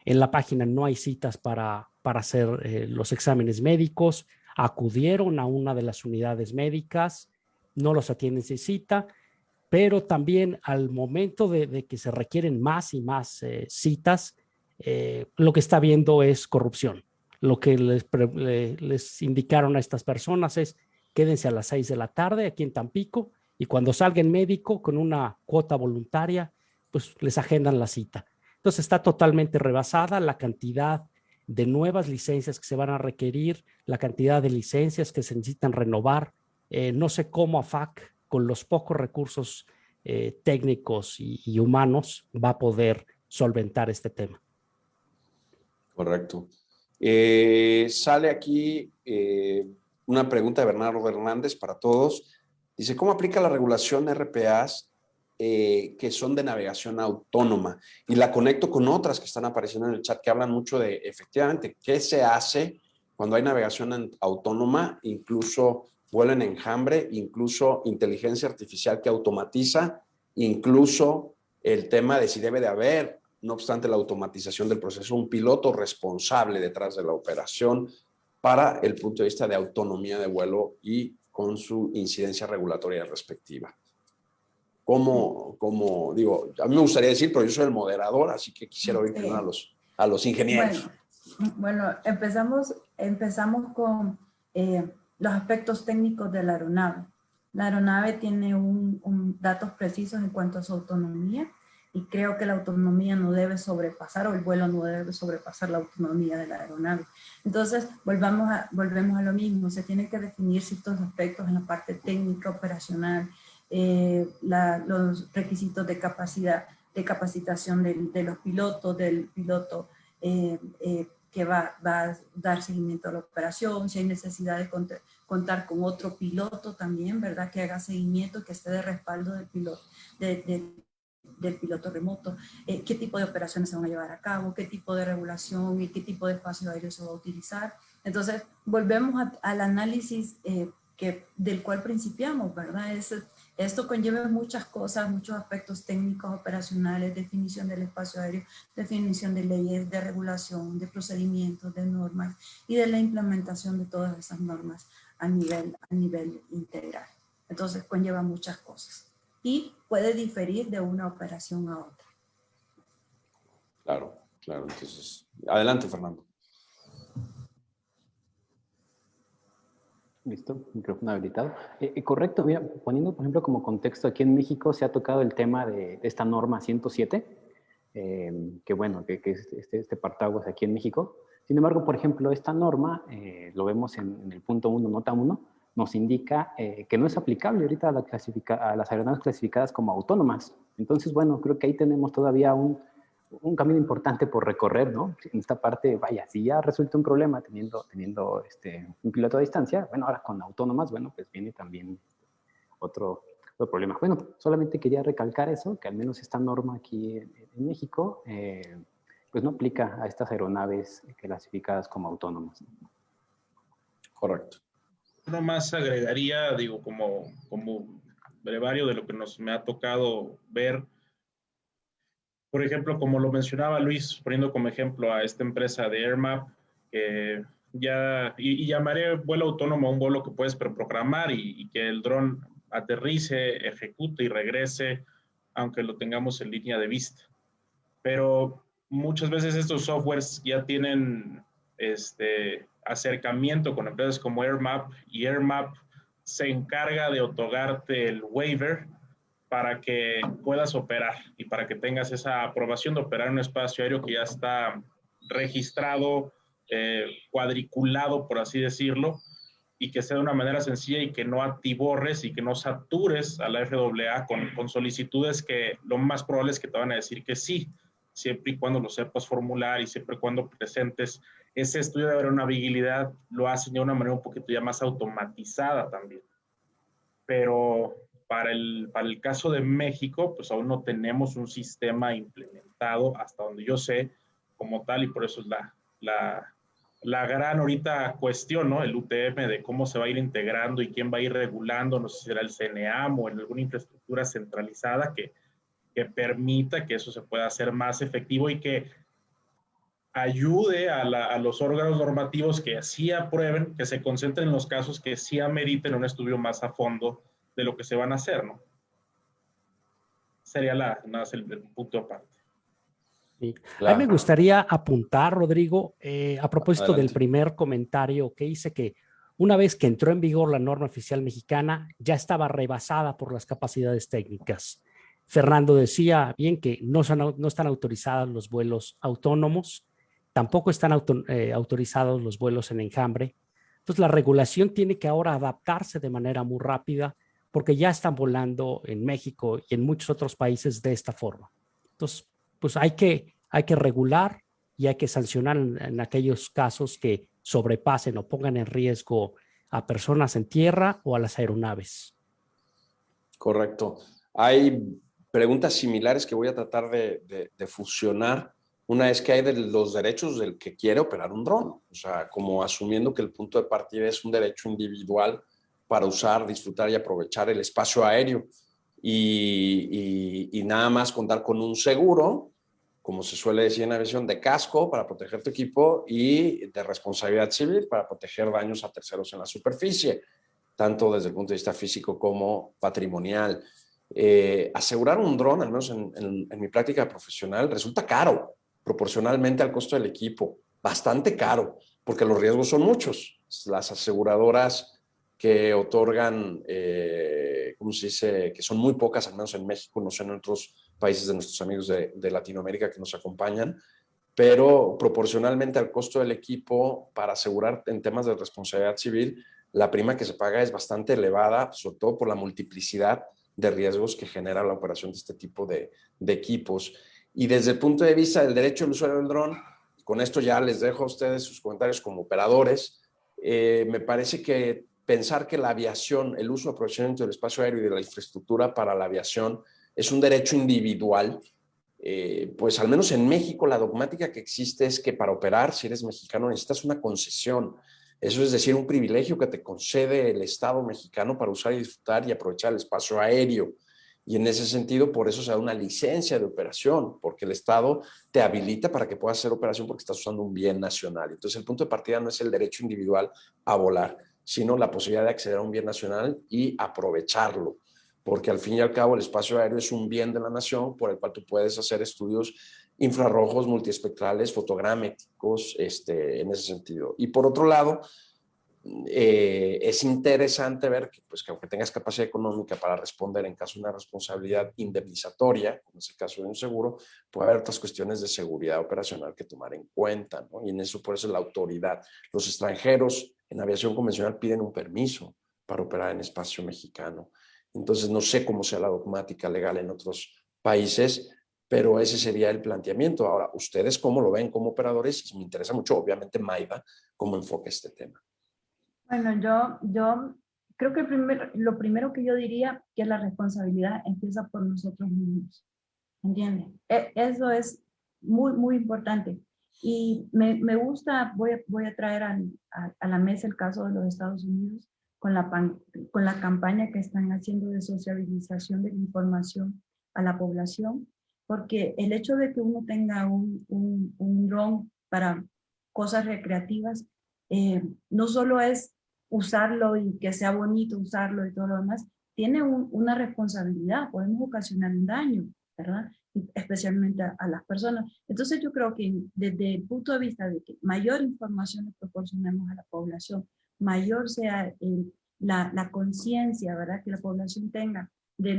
En la página no hay citas para hacer los exámenes médicos. Acudieron a una de las unidades médicas, no los atienden sin cita, pero también al momento de que se requieren más y más citas, lo que está viendo es corrupción. Lo que les indicaron a estas personas es quédense a las 6 de la tarde aquí en Tampico y cuando salga el médico con una cuota voluntaria, pues les agendan la cita. Entonces está totalmente rebasada la cantidad de nuevas licencias que se van a requerir, la cantidad de licencias que se necesitan renovar. No sé cómo AFAC, con los pocos recursos técnicos y humanos, va a poder solventar este tema. Correcto. Sale aquí una pregunta de Bernardo Hernández para todos. Dice, ¿cómo aplica la regulación RPAs que son de navegación autónoma? Y la conecto con otras que están apareciendo en el chat que hablan mucho de, efectivamente, qué se hace cuando hay navegación autónoma, incluso vuelo en enjambre, incluso inteligencia artificial que automatiza, incluso el tema de si debe de haber, no obstante la automatización del proceso, un piloto responsable detrás de la operación para el punto de vista de autonomía de vuelo y con su incidencia regulatoria respectiva. Como digo, a mí me gustaría decir, pero yo soy el moderador, así que quisiera oír primero a los ingenieros. Bueno, empezamos con los aspectos técnicos de la aeronave. La aeronave tiene datos precisos en cuanto a su autonomía y creo que la autonomía no debe sobrepasar, o el vuelo no debe sobrepasar la autonomía de la aeronave. Entonces, volvemos a lo mismo, se tienen que definir ciertos aspectos en la parte técnica, operacional, los requisitos de capacidad, de capacitación de los pilotos, del piloto que va a dar seguimiento a la operación, si hay necesidad de contar con otro piloto también, ¿verdad? Que haga seguimiento, que esté de respaldo del piloto, del piloto remoto, qué tipo de operaciones se van a llevar a cabo, qué tipo de regulación y qué tipo de espacio aéreo se va a utilizar. Entonces, volvemos al análisis del cual principiamos, ¿verdad? Esto conlleva muchas cosas, muchos aspectos técnicos, operacionales, definición del espacio aéreo, definición de leyes, de regulación, de procedimientos, de normas y de la implementación de todas esas normas a nivel integral. Entonces, conlleva muchas cosas y puede diferir de una operación a otra. Claro. Entonces, adelante, Fernando. Listo, micrófono habilitado. Correcto, mira, poniendo por ejemplo como contexto, aquí en México se ha tocado el tema de esta norma 107, que bueno, que es este partaguas aquí en México. Sin embargo, por ejemplo, esta norma, lo vemos en el punto 1, nota 1, nos indica que no es aplicable ahorita a las aeronaves clasificadas como autónomas. Entonces, bueno, creo que ahí tenemos todavía un camino importante por recorrer, ¿no? En esta parte, vaya, si ya resulta un problema teniendo un piloto a distancia, bueno, ahora con autónomas, bueno, pues viene también otro problema. Bueno, solamente quería recalcar eso, que al menos esta norma aquí en México, pues no aplica a estas aeronaves clasificadas como autónomas. Correcto. Uno más agregaría, digo, como brevario de lo que me ha tocado ver. Por ejemplo, como lo mencionaba Luis, poniendo como ejemplo a esta empresa de AirMap, que y llamaré vuelo autónomo a un vuelo que puedes preprogramar y que el dron aterrice, ejecute y regrese, aunque lo tengamos en línea de vista. Pero muchas veces estos softwares ya tienen acercamiento con empresas como AirMap, y AirMap se encarga de otorgarte el waiver para que puedas operar y para que tengas esa aprobación de operar en un espacio aéreo que ya está registrado, cuadriculado, por así decirlo, y que sea de una manera sencilla y que no atiborres y que no satures a la FAA con solicitudes que lo más probable es que te van a decir que sí, siempre y cuando lo sepas formular y siempre y cuando presentes ese estudio de aeronavegabilidad, lo hacen de una manera un poquito ya más automatizada también. Pero para el caso de México, pues aún no tenemos un sistema implementado, hasta donde yo sé, como tal, y por eso es la gran ahorita cuestión, ¿no? El UTM, de cómo se va a ir integrando y quién va a ir regulando, no sé si será el CNEAM o en alguna infraestructura centralizada que permita que eso se pueda hacer más efectivo y que ayude a los órganos normativos que sí aprueben, que se concentren en los casos que sí ameriten un estudio más a fondo de lo que se van a hacer, ¿no? Sería nada más el punto aparte. Sí. A mí me Claro. gustaría apuntar, Rodrigo, a propósito del Adelante. primer comentario que hice, que una vez que entró en vigor la norma oficial mexicana, ya estaba rebasada por las capacidades técnicas. Fernando decía bien que no están autorizados los vuelos autónomos, tampoco están autorizados los vuelos en enjambre. Entonces, la regulación tiene que ahora adaptarse de manera muy rápida porque ya están volando en México y en muchos otros países de esta forma. Entonces, pues hay que regular y hay que sancionar en aquellos casos que sobrepasen o pongan en riesgo a personas en tierra o a las aeronaves. Correcto. Hay preguntas similares que voy a tratar de fusionar. Una es que hay de los derechos del que quiere operar un dron, o sea, como asumiendo que el punto de partida es un derecho individual para usar, disfrutar y aprovechar el espacio aéreo y nada más contar con un seguro, como se suele decir en aviación, de casco para proteger tu equipo y de responsabilidad civil para proteger daños a terceros en la superficie, tanto desde el punto de vista físico como patrimonial. Asegurar un dron, al menos en mi práctica profesional, resulta caro proporcionalmente al costo del equipo, bastante caro, porque los riesgos son muchos. Las aseguradoras que otorgan, ¿cómo se dice? Que son muy pocas, al menos en México, no sé en otros países de nuestros amigos de Latinoamérica que nos acompañan, pero proporcionalmente al costo del equipo para asegurar en temas de responsabilidad civil, la prima que se paga es bastante elevada, sobre todo por la multiplicidad de riesgos que genera la operación de este tipo de equipos. Y desde el punto de vista del derecho del usuario del dron, con esto ya les dejo a ustedes sus comentarios como operadores, me parece que pensar que la aviación, el uso, aprovechamiento del espacio aéreo y de la infraestructura para la aviación es un derecho individual, pues al menos en México la dogmática que existe es que para operar, si eres mexicano, necesitas una concesión. Eso es decir, un privilegio que te concede el Estado mexicano para usar y disfrutar y aprovechar el espacio aéreo. Y en ese sentido, por eso se da una licencia de operación, porque el Estado te habilita para que puedas hacer operación porque estás usando un bien nacional. Entonces, el punto de partida no es el derecho individual a volar, sino la posibilidad de acceder a un bien nacional y aprovecharlo, porque al fin y al cabo el espacio aéreo es un bien de la nación por el cual tú puedes hacer estudios infrarrojos, multiespectrales, fotogramétricos, en ese sentido. Y por otro lado, es interesante ver que, pues, que aunque tengas capacidad económica para responder en caso de una responsabilidad indemnizatoria, como es el caso de un seguro, puede haber otras cuestiones de seguridad operacional que tomar en cuenta, ¿no? Y en eso, por eso la autoridad. Los extranjeros en aviación convencional piden un permiso para operar en espacio mexicano. Entonces, no sé cómo sea la dogmática legal en otros países, pero ese sería el planteamiento. Ahora, ¿ustedes cómo lo ven como operadores? Me interesa mucho, obviamente, Maida, cómo enfoca este tema. Bueno, yo creo que lo primero que yo diría que la responsabilidad empieza por nosotros mismos, ¿entiendes? Eso es muy, muy importante. Y me gusta, voy a traer a la mesa el caso de los Estados Unidos con la campaña que están haciendo de sociabilización de la información a la población, porque el hecho de que uno tenga un dron para cosas recreativas, no solo es usarlo y que sea bonito usarlo y todo lo demás, tiene una responsabilidad, podemos ocasionar un daño, ¿verdad? Especialmente a las personas. Entonces yo creo que desde el punto de vista de que mayor información le proporcionemos a la población, mayor sea la conciencia, ¿verdad? Que la población tenga de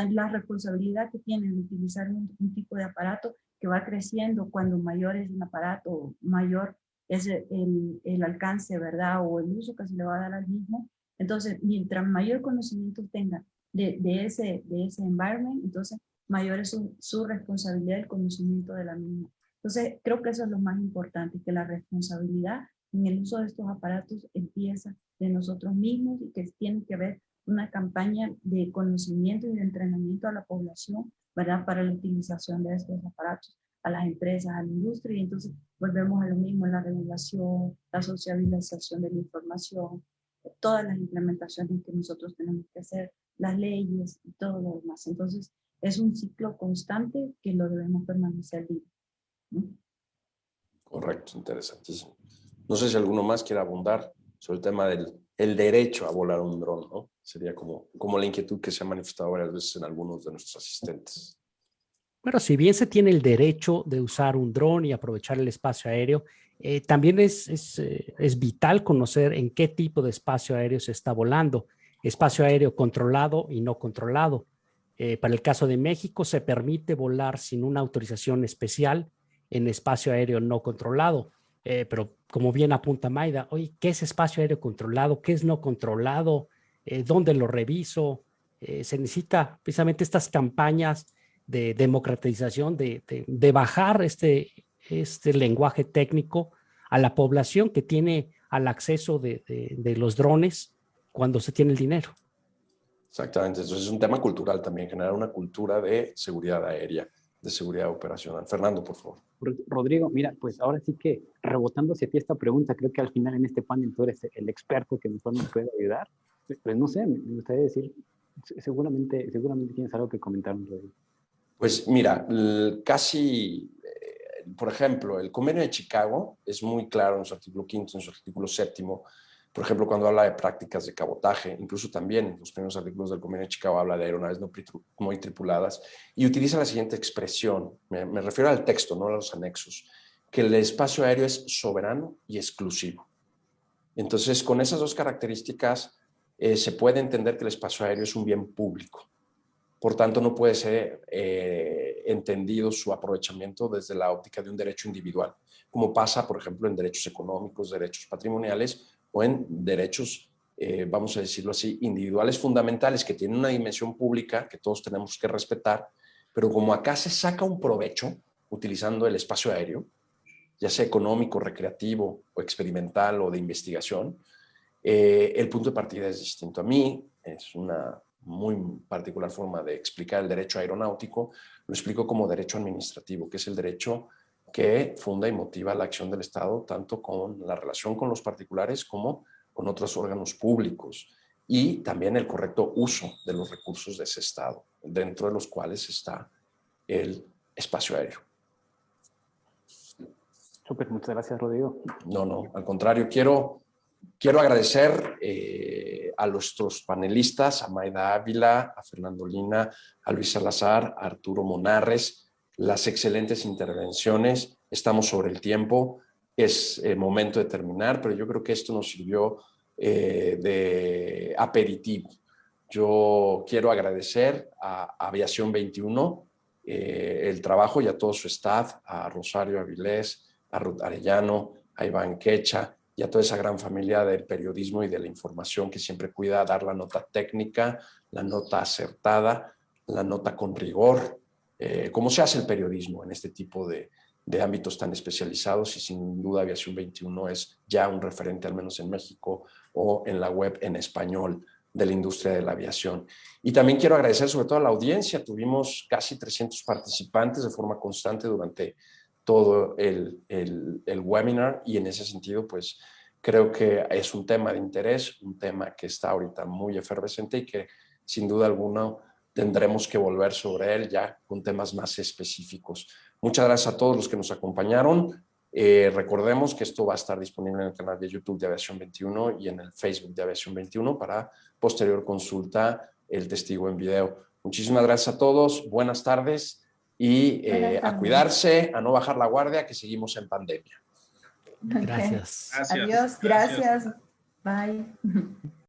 la responsabilidad que tienen de utilizar un tipo de aparato que va creciendo cuando mayor es el aparato, mayor es el alcance, ¿verdad? O el uso que se le va a dar al mismo. Entonces, mientras mayor conocimiento tenga de ese environment, entonces mayor es su responsabilidad, el conocimiento de la misma. Entonces, creo que eso es lo más importante, que la responsabilidad en el uso de estos aparatos empieza de nosotros mismos y que tiene que haber una campaña de conocimiento y de entrenamiento a la población, ¿verdad? Para la utilización de estos aparatos. a las empresas, a la industria, y entonces volvemos a lo mismo, la regulación, la sociabilización de la información, todas las implementaciones que nosotros tenemos que hacer, las leyes y todo lo demás. Entonces, es un ciclo constante que lo debemos permanecer vivo, ¿no? Correcto, interesantísimo. No sé si alguno más quiere abundar sobre el tema del el derecho a volar un dron, ¿no? Sería como la inquietud que se ha manifestado varias veces en algunos de nuestros asistentes. Bueno, si bien se tiene el derecho de usar un dron y aprovechar el espacio aéreo, también es vital conocer en qué tipo de espacio aéreo se está volando. Espacio aéreo controlado y no controlado. Para el caso de México, se permite volar sin una autorización especial en espacio aéreo no controlado. Pero como bien apunta Maida, oye, ¿qué es espacio aéreo controlado? ¿Qué es no controlado? ¿Dónde lo reviso? Se necesita precisamente estas campañas de democratización, de bajar este lenguaje técnico a la población que tiene al acceso de los drones cuando se tiene el dinero. Exactamente, entonces es un tema cultural también, generar una cultura de seguridad aérea, de seguridad operacional. Fernando, por favor. Rodrigo, mira, pues ahora sí que rebotando hacia ti esta pregunta, creo que al final en este panel tú eres el experto que mejor nos puede ayudar. Pues no sé, me gustaría decir, seguramente tienes algo que comentar, Rodrigo. Pues mira, por ejemplo, el Convenio de Chicago es muy claro en su artículo 5, en su artículo 7, por ejemplo, cuando habla de prácticas de cabotaje, incluso también en los primeros artículos del Convenio de Chicago habla de aeronaves no tripuladas y utiliza la siguiente expresión, me refiero al texto, no a los anexos, que el espacio aéreo es soberano y exclusivo. Entonces, con esas dos características, se puede entender que el espacio aéreo es un bien público. Por tanto, no puede ser entendido su aprovechamiento desde la óptica de un derecho individual, como pasa, por ejemplo, en derechos económicos, derechos patrimoniales o en derechos, vamos a decirlo así, individuales fundamentales que tienen una dimensión pública que todos tenemos que respetar, pero como acá se saca un provecho utilizando el espacio aéreo, ya sea económico, recreativo o experimental o de investigación, el punto de partida es distinto. A mí es una muy particular forma de explicar el derecho aeronáutico, lo explico como derecho administrativo, que es el derecho que funda y motiva la acción del Estado, tanto con la relación con los particulares como con otros órganos públicos, y también el correcto uso de los recursos de ese Estado, dentro de los cuales está el espacio aéreo. Súper, muchas gracias, Rodrigo. No, al contrario, quiero agradecer a nuestros panelistas, a Maida Ávila, a Fernando Lina, a Luis Salazar, a Arturo Monarres, las excelentes intervenciones. Estamos sobre el tiempo, es momento de terminar, pero yo creo que esto nos sirvió de aperitivo. Yo quiero agradecer a Aviación 21 el trabajo y a todo su staff, a Rosario Avilés, a Ruth Arellano, a Iván Quecha, y a toda esa gran familia del periodismo y de la información que siempre cuida dar la nota técnica, la nota acertada, la nota con rigor, cómo se hace el periodismo en este tipo de ámbitos tan especializados, y sin duda Aviación 21 es ya un referente, al menos en México o en la web en español de la industria de la aviación. Y también quiero agradecer sobre todo a la audiencia, tuvimos casi 300 participantes de forma constante durante todo el webinar, y en ese sentido pues creo que es un tema de interés, un tema que está ahorita muy efervescente y que sin duda alguna tendremos que volver sobre él ya con temas más específicos. Muchas gracias a todos los que nos acompañaron. Recordemos que esto va a estar disponible en el canal de YouTube de Aviación 21 y en el Facebook de Aviación 21 para posterior consulta el testigo en video. Muchísimas gracias a todos, buenas tardes. Y a cuidarse, a no bajar la guardia, que seguimos en pandemia. Gracias. Adiós, gracias. Bye.